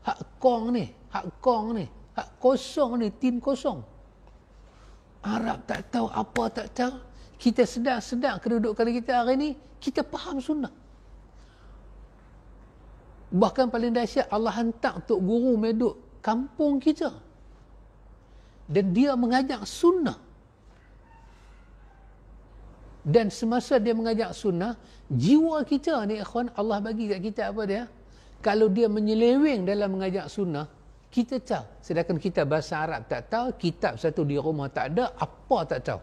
Speaker 1: hak kong ni, hak kosong ni, tin kosong. Arab tak tahu, apa tak tahu. Kita sedang kedudukan kita hari ni, kita faham sunnah. Bahkan paling dahsyat, Allah hantar Tok Guru meduk kampung kita. Dan dia mengajak sunnah. Dan semasa dia mengajak sunnah, jiwa kita ni ikhwan, Allah bagi kat kita apa dia? Kalau dia menyeleweng dalam mengajak sunnah, kita tahu. Sedangkan kita bahasa Arab tak tahu, kitab satu di rumah tak ada, apa tak tahu.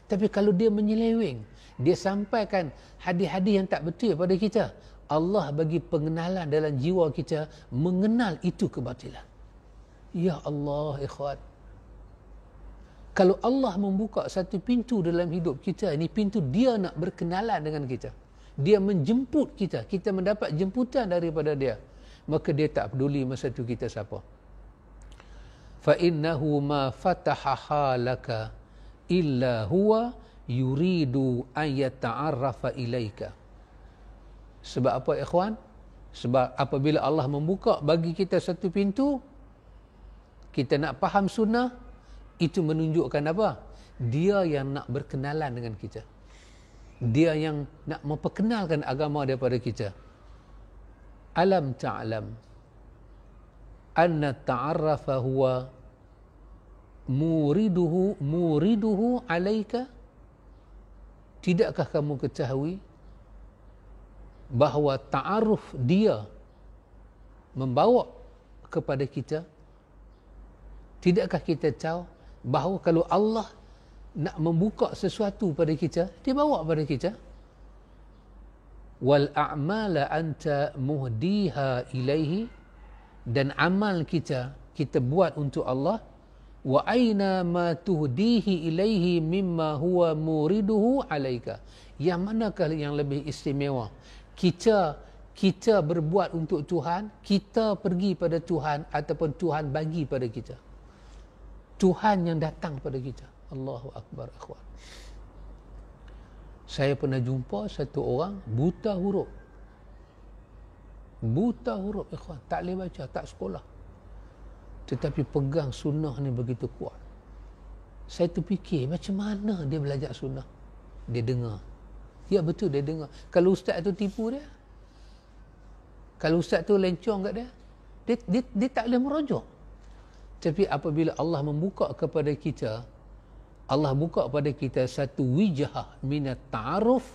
Speaker 1: Tapi kalau dia menyeleweng, dia sampaikan hadis-hadis yang tak betul pada kita, Allah bagi pengenalan dalam jiwa kita, mengenal itu kebatilan. Ya Allah, ikhwan. Kalau Allah membuka satu pintu dalam hidup kita, ini pintu dia nak berkenalan dengan kita. Dia menjemput kita, kita mendapat jemputan daripada dia. Maka dia tak peduli masa itu kita siapa. فَإِنَّهُ مَا فَتَحَهَا لَكَ إِلَّا هُوَ يُرِيدُ أَنْ يَتَعَرَّفَ إِلَيْكَ. Sebab apa ikhwan? Sebab apabila Allah membuka bagi kita satu pintu, Kita nak faham sunnah, itu menunjukkan apa? Dia yang nak berkenalan dengan kita. Dia yang nak memperkenalkan agama daripada kita. Alam ta'lam anna ta'arrafa huwa muriduhu alaika. Tidakkah kamu ketahui bahawa ta'aruf dia membawa kepada kita? Tidakkah kita tahu bahawa kalau Allah nak membuka sesuatu pada kita, dia bawa pada kita? Wal a'mala anta muhdiha ilaihi, dan amal kita buat untuk Allah. Wa aina ma tuhdihi ilaihi mimma huwa muriduhu alaika. Yang manakah yang lebih istimewa? Kita berbuat untuk Tuhan, kita pergi pada Tuhan, ataupun Tuhan bagi pada kita? Tuhan yang datang pada kita. Allahu Akbar, ikhwan. Saya pernah jumpa satu orang buta huruf. Buta huruf, ikhwan. Tak boleh baca, tak sekolah. Tetapi pegang sunnah ni begitu kuat. Saya terfikir, macam mana dia belajar sunnah? Dia dengar. Ya betul, dia dengar. Kalau ustaz tu tipu dia, kalau ustaz tu lencong kat dia tak boleh merujuk. Tapi apabila Allah membuka kepada kita, Allah buka pada kita satu wijah minat ta'aruf,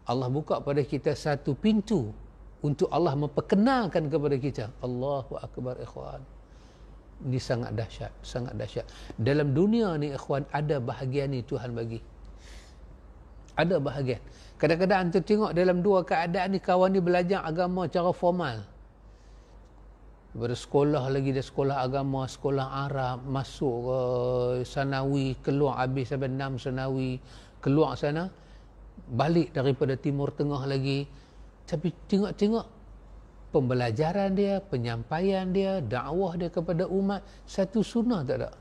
Speaker 1: Allah buka pada kita satu pintu untuk Allah memperkenalkan kepada kita. Allahu Akbar, ikhwan. Ini sangat dahsyat, sangat dahsyat. Dalam dunia ni, ikhwan, ada bahagian ni Tuhan bagi. Ada bahagian. Kadang-kadang anda tengok dalam dua keadaan ni, kawan ni belajar agama secara formal. Bersekolah lagi, dia sekolah agama, sekolah Arab, masuk ke sanawi, keluar habis sampai 6 sanawi, keluar sana, balik daripada Timur Tengah lagi. Tapi tengok-tengok pembelajaran dia, penyampaian dia, dakwah dia kepada umat, satu sunnah tak ada.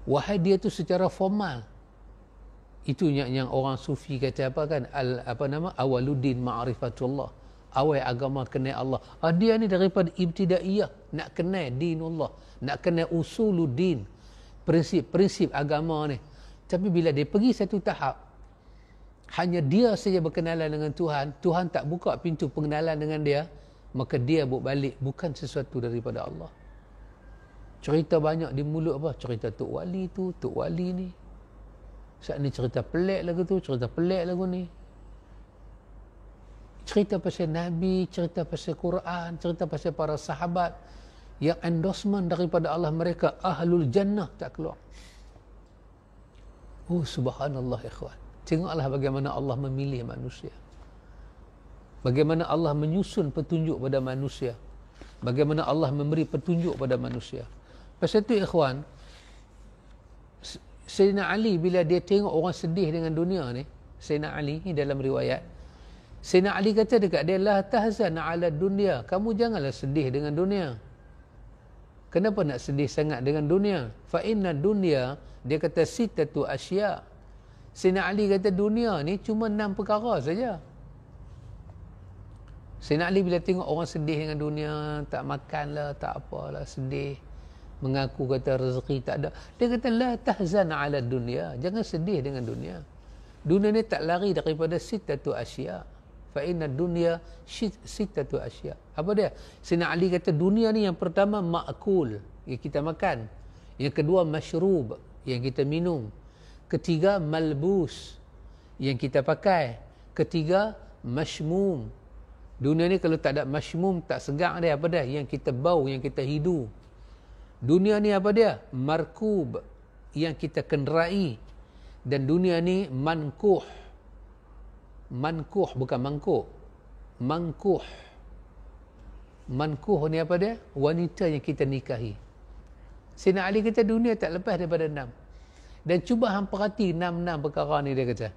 Speaker 1: Wahai dia tu secara formal. Itu yang orang sufi kata apa kan? Awaluddin ma'rifatullah. Awal agama kenal Allah. Dia ni daripada ibtidaiyah, nak kenal dinullah, nak kenal usuluddin, prinsip-prinsip agama ni. Tapi bila dia pergi satu tahap, hanya dia saja berkenalan dengan Tuhan, Tuhan tak buka pintu pengenalan dengan dia, maka dia balik bukan sesuatu daripada Allah. Cerita banyak di mulut apa? Cerita Tok Wali tu, Tok Wali ni. Saat ni cerita pelik lagu tu, cerita pelik lagu ni. Cerita pasal Nabi, cerita pasal Quran, cerita pasal para sahabat yang endorsement daripada Allah, mereka ahlul jannah, tak keluar. Oh subhanallah, ikhwan. Tengoklah bagaimana Allah memilih manusia. Bagaimana Allah menyusun petunjuk pada manusia. Bagaimana Allah memberi petunjuk pada manusia. Pasal itu, ikhwan, Sayyidina Ali bila dia tengok orang sedih dengan dunia ni, Sayyidina Ali ni dalam riwayat, Sayyidina Ali kata dekat dia, la tahzan ala dunia, kamu janganlah sedih dengan dunia. Kenapa nak sedih sangat dengan dunia? Fa inna dunia, dia kata sittatu asya. Sayyidina Ali kata dunia ni cuma 6 perkara saja. Sayyidina Ali bila tengok orang sedih dengan dunia, tak makan lah, tak apalah, sedih, mengaku kata rezeki tak ada, dia kata la tahzan ala dunia, jangan sedih dengan dunia. Dunia ni tak lari daripada sittatu asya. Fa inna dunya sittatu asya. Apa dia? Sayyidina Ali kata dunia ni yang pertama ma'kul, yang kita makan. Yang kedua masyrub, yang kita minum. Ketiga malbus, yang kita pakai. Ketiga mashmum. Dunia ni kalau tak ada mashmum, tak segar dia. Apa dia? Yang kita bau, yang kita hidu. Dunia ni apa dia? Markub, yang kita kenderai. Dan dunia ni mankuh. Mankuh, bukan mangkuk. Mangkuh. Mankuh ni apa dia? Wanita yang kita nikahi. Sayyidina Ali kata dunia tak lepas daripada 6. Dan cuba hang perhati 6 perkara ni, dia kata.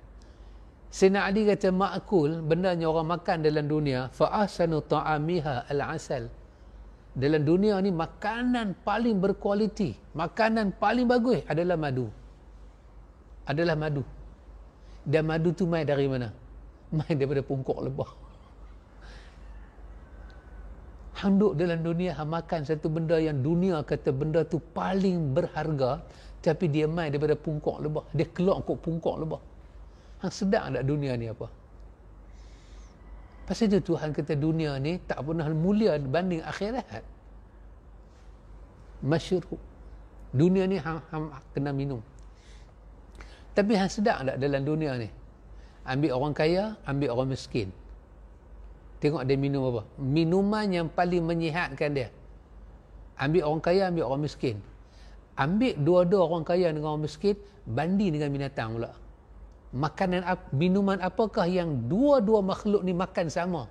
Speaker 1: Sayyidina Ali kata ma'kul, benda yang orang makan dalam dunia, fa ahsanu ta'amiha al-asal. Dalam dunia ni makanan paling berkualiti, makanan paling bagus adalah madu. Adalah madu. Dan madu tu mai dari mana? Mai daripada pungkok lebah. Hang duduk dalam dunia, hang makan satu benda yang dunia kata benda tu paling berharga, tapi dia main daripada pungkok lebah. Dia keluar kot pungkok lebah. Hang sedar tak dunia ni apa? Pasal itu Tuhan kata dunia ni tak pernah mulia banding akhirat. Masyruh. Dunia ni hang kena minum. Tapi hang sedar tak dalam dunia ni? Ambil orang kaya, ambil orang miskin. Tengok dia minum apa? Minuman yang paling menyihatkan dia. Ambil orang kaya, ambil orang miskin. Ambil dua-dua orang kaya dengan orang miskin, banding dengan binatang pula. Minuman apakah yang dua-dua makhluk ni makan sama?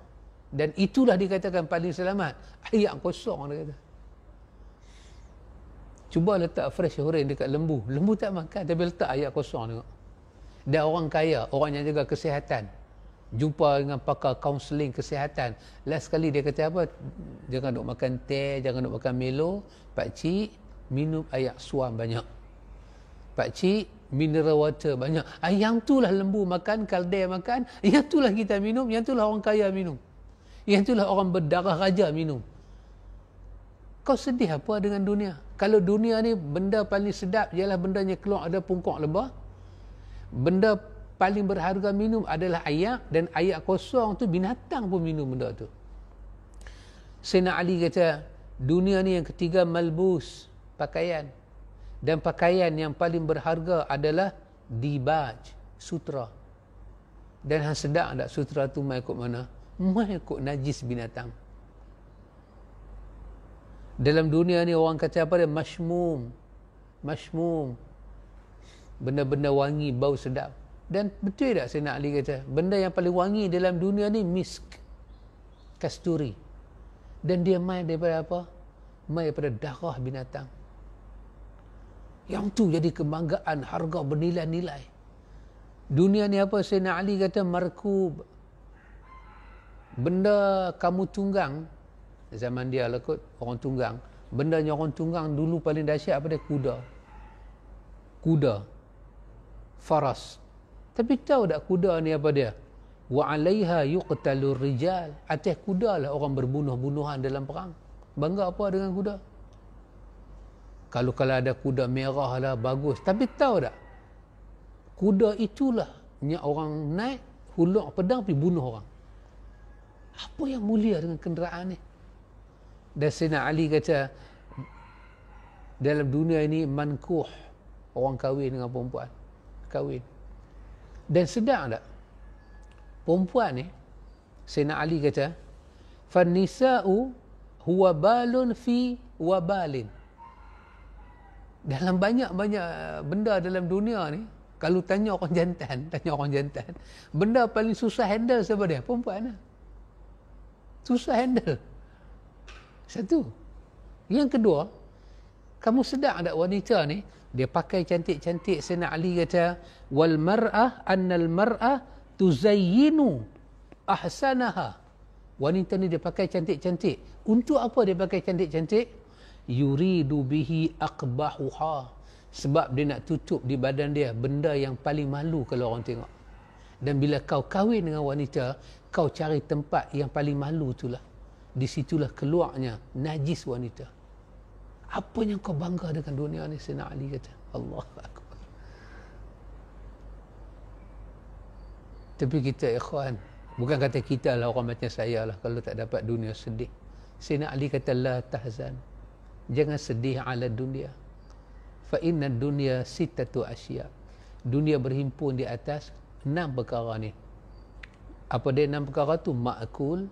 Speaker 1: Dan itulah dikatakan paling selamat. Ayak kosong dia kata. Cuba letak fresh orange dekat lembu. Lembu tak makan, tapi letak ayak kosong tengok. Dan orang kaya, orang yang jaga kesihatan, jumpa dengan pakar kaunseling kesihatan, last sekali dia kata apa? Jangan duk makan teh, jangan duk makan Milo, pakcik minum air suam banyak, pakcik mineral water banyak. Yang itulah lembu makan, kalde makan, yang itulah kita minum, yang itulah orang kaya minum, yang itulah orang berdarah raja minum. Kau sedih apa dengan dunia? Kalau dunia ni benda paling sedap ialah bendanya keluar ada pungkok lebah, benda paling berharga minum adalah ayak, dan ayak kosong tu binatang pun minum benda tu. Sayyidina Ali kata dunia ni yang ketiga malbus, pakaian, dan pakaian yang paling berharga adalah dibaj, sutra. Dan hang sedar tak sutra tu mai ikut mana? Mai ikut najis binatang. Dalam dunia ni orang kata apa dia? Mashmum, benda-benda wangi, bau sedap. Dan betul tak Sayyidina Ali kata benda yang paling wangi dalam dunia ni misk, kasturi. Dan dia main daripada apa? Main daripada darah binatang. Yang tu jadi kebanggaan, harga bernilai-nilai. Dunia ni apa? Sayyidina Ali kata markub, benda kamu tunggang. Zaman dia lah kot orang tunggang. Benda yang orang tunggang dulu paling dahsyat apa dia? Kuda, faras. Tapi tahu tak kuda ni apa dia? Wa 'alaiha yuqtalur rijal. Atas kuda lah orang berbunuh-bunuhan dalam perang. Bangga apa dengan kuda? Kalau ada kuda merah lah bagus. Tapi tahu tak? Kuda itulah yang orang naik, hulur pedang pergi bunuh orang. Apa yang mulia dengan kenderaan ni? Dan Sayyidina Ali kata dalam dunia ini mankuh, orang kahwin dengan perempuan, kahwin. Dan sedar tak perempuan ni? Sayyidina Ali kata fannisa'u huwa balun fi wabalin. Dalam banyak-banyak benda dalam dunia ni, kalau tanya orang jantan, benda paling susah handle siapa dia? Perempuan lah. Susah handle. Satu. Yang kedua, kamu sedar tak wanita ni dia pakai cantik-cantik? Sayyidina Ali kata wal mar'ah annal mar'ah tuzayyinu ahsanaha. Wanita ni dia pakai cantik-cantik. Untuk apa dia pakai cantik-cantik? Yuridu bihi aqbahuha. Sebab dia nak tutup di badan dia benda yang paling malu kalau orang tengok. Dan bila kau kahwin dengan wanita, kau cari tempat yang paling malu itulah. Di situlah keluarnya najis wanita. Apa yang kau bangga dengan dunia ni? Sayyidina Ali kata Allahu Akbar. Tapi kita ikhwan, bukan kata kita lah orang macam saya lah kalau tak dapat dunia sedih. Sayyidina Ali kata la tahzan, jangan sedih ala dunia, fa inna dunya sittatu asya. Dunia berhimpun di atas 6 perkara ni. Apa dia 6 perkara tu? Ma'kul,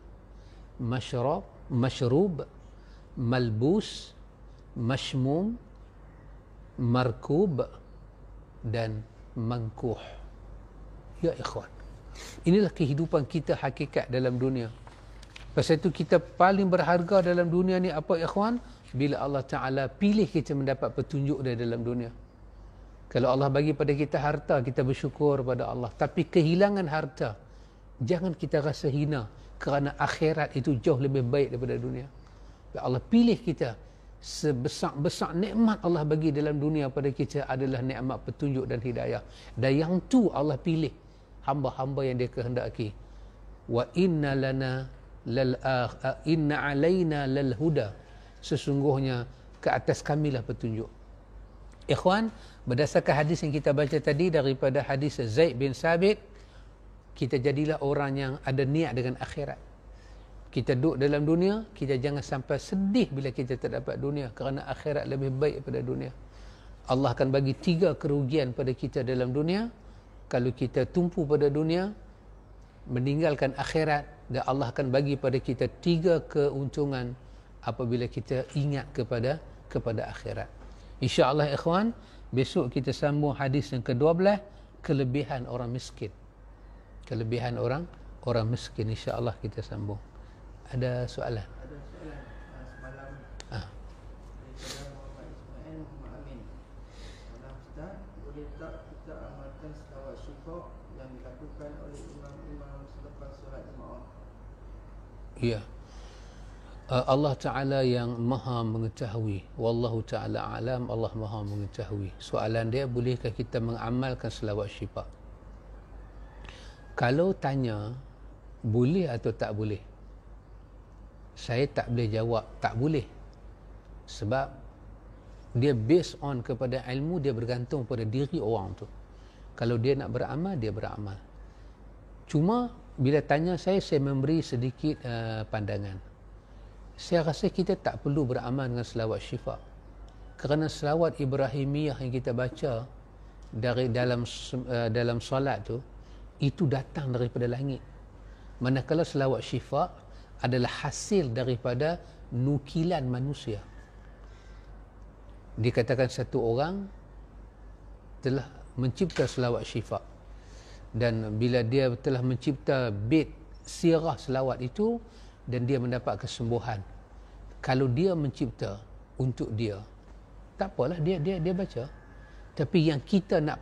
Speaker 1: mashrub, malbus, mashmum, markub, dan mangkuh. Ya ikhwan, inilah kehidupan kita hakikat dalam dunia. Pasal itu kita paling berharga dalam dunia ni apa ikhwan? Bila Allah Ta'ala pilih kita mendapat petunjuk dari dalam dunia. Kalau Allah bagi pada kita harta, kita bersyukur pada Allah. Tapi kehilangan harta, jangan kita rasa hina, kerana akhirat itu jauh lebih baik daripada dunia. Allah pilih kita, sebesar-besar nikmat Allah bagi dalam dunia pada kita adalah nikmat petunjuk dan hidayah. Dan yang tu Allah pilih hamba-hamba yang dia kehendaki. Wa inna lana inna alaina lal huda, sesungguhnya ke atas kamilah petunjuk. Ikhwan, berdasarkan hadis yang kita baca tadi daripada hadis Zaid bin Sabit, kita jadilah orang yang ada niat dengan akhirat. Kita duduk dalam dunia, kita jangan sampai sedih bila kita tak dapat dunia, kerana akhirat lebih baik daripada dunia. Allah akan bagi 3 kerugian pada kita dalam dunia kalau kita tumpu pada dunia, meninggalkan akhirat, dan Allah akan bagi pada kita 3 keuntungan apabila kita ingat kepada akhirat. InsyaAllah ikhwan, besok kita sambung hadis yang ke-12, kelebihan orang miskin. Kelebihan orang miskin, insyaAllah kita sambung. Ada soalan?
Speaker 2: Ada soalan semalam daripada Muhammad Ismail Muhammad Amin. Salam Ustaz, boleh tak kita amalkan selawat syifa yang dilakukan oleh imam-imam selepas solat jemaah?
Speaker 1: Ya. Allah Ta'ala yang maha mengetahui. Wallahu Ta'ala alam, Allah maha mengetahui. Soalan dia, bolehkah kita mengamalkan selawat syifa? Kalau tanya boleh atau tak boleh, saya tak boleh jawab tak boleh. Sebab dia based on kepada ilmu, dia bergantung pada diri orang tu. Kalau dia nak beramal, dia beramal. Cuma bila tanya saya memberi sedikit pandangan. Saya rasa kita tak perlu beramal dengan selawat syifa. Kerana selawat Ibrahimiyah yang kita baca dari dalam solat tu, itu datang daripada langit. Manakala selawat syifa adalah hasil daripada nukilan manusia. Dikatakan satu orang telah mencipta selawat syifa, dan bila dia telah mencipta bait sirah selawat itu dan dia mendapat kesembuhan, kalau dia mencipta untuk dia, tak apalah, dia baca. Tapi yang kita nak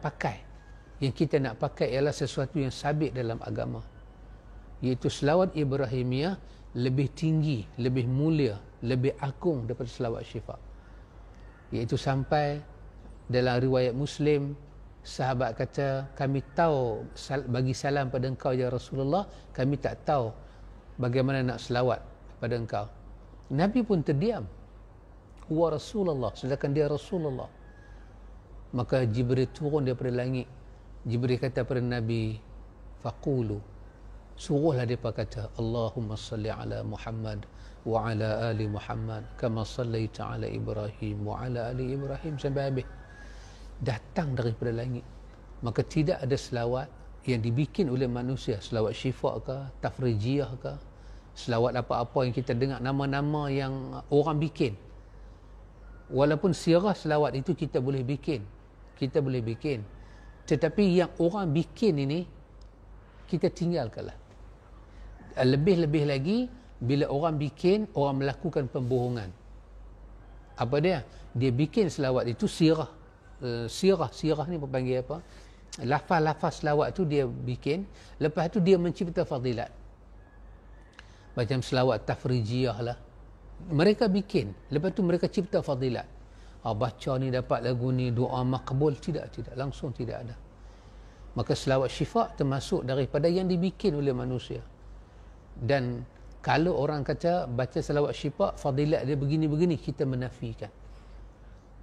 Speaker 1: pakai ialah sesuatu yang sabit dalam agama, iaitu selawat Ibrahimiyah lebih tinggi, lebih mulia, lebih agung daripada selawat syifa. Iaitu sampai dalam riwayat Muslim, sahabat kata, kami tahu bagi salam pada engkau ya Rasulullah, kami tak tahu bagaimana nak selawat pada engkau. Nabi pun terdiam. Wa Rasulullah, sedangkan dia Rasulullah. Maka Jibril turun daripada langit. Jibril kata pada Nabi, faqulu, suruhlah dia kata, Allahumma salli ala Muhammad wa ala ali Muhammad kama sallaita ala Ibrahim wa ala ali Ibrahim, sampai habis. Datang daripada langit. Maka tidak ada selawat yang dibikin oleh manusia, selawat syifa ke, tafrijiyah ke, selawat apa-apa yang kita dengar nama-nama yang orang bikin. Walaupun sirah selawat itu kita boleh bikin, tetapi yang orang bikin ini kita tinggalkanlah. Lebih-lebih lagi bila orang bikin, orang melakukan pembohongan. Apa dia? Dia bikin selawat itu sirah. Sirah ni berpanggil apa? Lafaz-lafaz selawat tu dia bikin, lepas tu dia mencipta fadilat. Macam selawat tafrijiyah lah. Mereka bikin, lepas tu mereka cipta fadilat. Baca ni dapat lagu ni, doa makbul. Tidak, langsung tidak ada. Maka selawat syifa termasuk daripada yang dibikin oleh manusia. Dan kalau orang kata baca selawat syifa fadilat dia begini-begini, kita menafikan.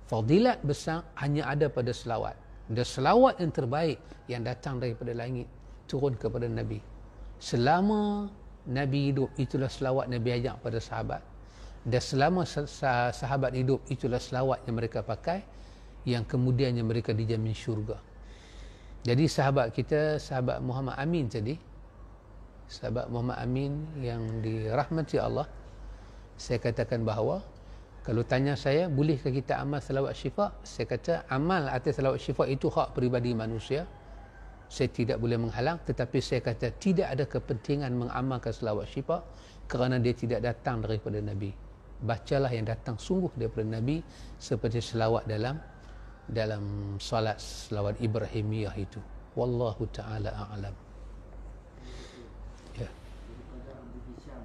Speaker 1: Fadilat besar hanya ada pada selawat. Dan selawat yang terbaik yang datang daripada langit turun kepada Nabi. Selama Nabi hidup, itulah selawat Nabi ajak pada sahabat. Dan selama sahabat hidup, itulah selawat yang mereka pakai, yang kemudiannya mereka dijamin syurga. Jadi sahabat kita, sahabat Muhammad Amin tadi, sahabat Muhammad Amin yang dirahmati Allah, saya katakan bahawa kalau tanya saya, bolehkah kita amal selawat syifa? Saya kata amal atas selawat syifa itu hak peribadi manusia. Saya tidak boleh menghalang, tetapi saya kata tidak ada kepentingan mengamalkan selawat syifa kerana dia tidak datang daripada Nabi. Bacalah yang datang sungguh daripada Nabi, seperti selawat dalam salat selawat Ibrahimiyah itu. Wallahu ta'ala a'lam. Ya.
Speaker 2: Daripada Abu Hisham,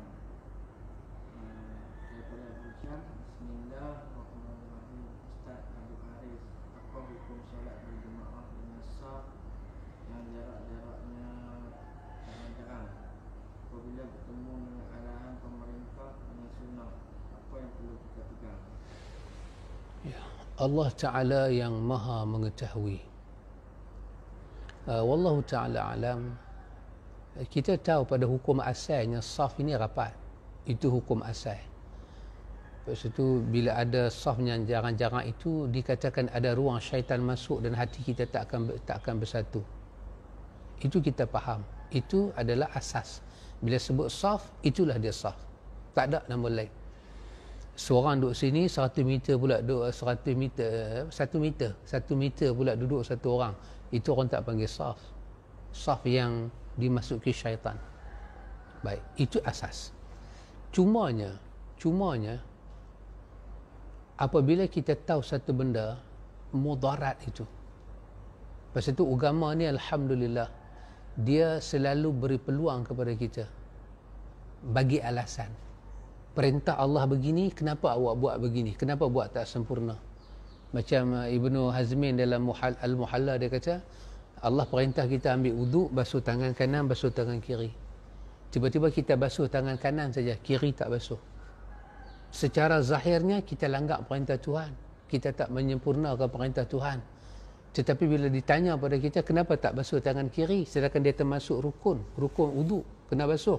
Speaker 2: Bismillahirrahmanirrahim. Ustaz Abu Haris, apa hukum solat berjemaah dengan saf yang jarak-jaraknya jarang-jarang? Apabila bertemu dengan arahan
Speaker 1: Allah Ta'ala yang maha mengetahui. Wallahu Ta'ala alam. Kita tahu pada hukum asalnya saf ini rapat. Itu hukum asal. Lepas itu bila ada saf yang jarang-jarang itu, dikatakan ada ruang syaitan masuk dan hati kita tak akan bersatu. Itu kita faham. Itu adalah asas. Bila sebut saf, itulah dia saf. Tak ada nama lain. Seorang duduk sini, 100 meter pula duduk 100 meter, 1 meter pula duduk satu orang. Itu orang tak panggil saf. Saf yang dimasuki syaitan. Baik, itu asas. Cumanya apabila kita tahu satu benda mudarat itu. Pasal itu agama ni alhamdulillah dia selalu beri peluang kepada kita bagi alasan. Perintah Allah begini, kenapa awak buat begini? Kenapa buat tak sempurna? Macam Ibnu Hazmin dalam Al-Muhalla dia kata, Allah perintah kita ambil wuduk, basuh tangan kanan, basuh tangan kiri. Tiba-tiba kita basuh tangan kanan saja, kiri tak basuh. Secara zahirnya kita langgar perintah Tuhan. Kita tak menyempurnakan perintah Tuhan. Tetapi bila ditanya pada kita, kenapa tak basuh tangan kiri? Sedangkan dia termasuk rukun wuduk, kena basuh.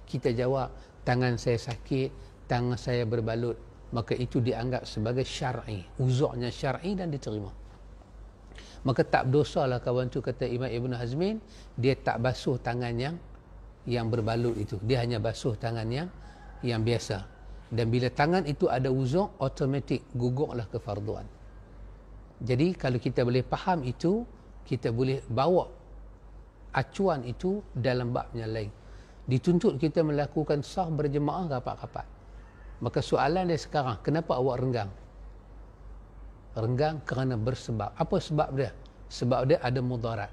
Speaker 1: Kita jawab, tangan saya sakit, tangan saya berbalut. Maka itu dianggap sebagai syar'i. Uzurnya syar'i dan diterima. Maka tak berdosalah kawan tu, kata Imam Ibn Hazmin, dia tak basuh tangan yang berbalut itu. Dia hanya basuh tangan yang biasa. Dan bila tangan itu ada uzur, automatik gugurlah kefarduan. Jadi kalau kita boleh faham itu, kita boleh bawa acuan itu dalam babnya lain. Dituntut kita melakukan saf berjemaah rapat-rapat. Maka soalan dia sekarang, kenapa awak renggang? Renggang kerana bersebab. Apa sebab dia? Sebab dia ada mudarat.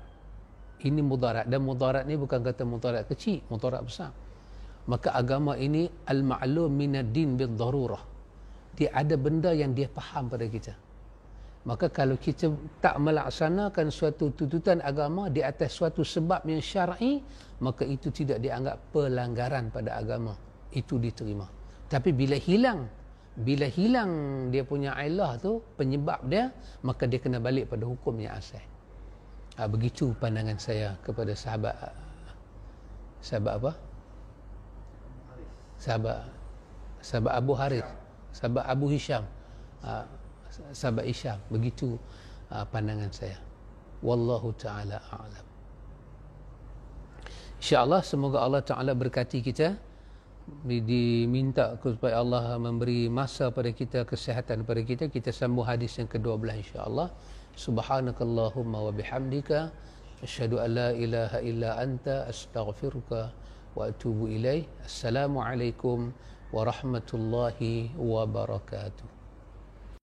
Speaker 1: Ini mudarat. Dan mudarat ni bukan kata mudarat kecil, mudarat besar. Maka agama ini al-ma'lum minad din bil darurah. Dia ada benda yang dia faham pada kita. Maka kalau kita tak melaksanakan suatu tuntutan agama di atas suatu sebab yang syar'i, maka itu tidak dianggap pelanggaran pada agama. Itu diterima. Tapi bila hilang dia punya ilah tu, penyebab dia, maka dia kena balik pada hukum yang asal. Begitu pandangan saya kepada sahabat apa? Sahabat Abu Harith, sahabat Abu Hisham, sahabat Hisham. Begitu pandangan saya. Wallahu ta'ala a'lam. InsyaAllah semoga Allah Ta'ala berkati kita. Diminta supaya Allah memberi masa pada kita, kesihatan pada kita. Kita sambung hadis yang ke-12 insyaAllah. Subhanakallahumma wa bihamdika asyhadu an la ilaha illa anta astaghfiruka wa atubu ilaih. Assalamualaikum warahmatullahi wabarakatuh.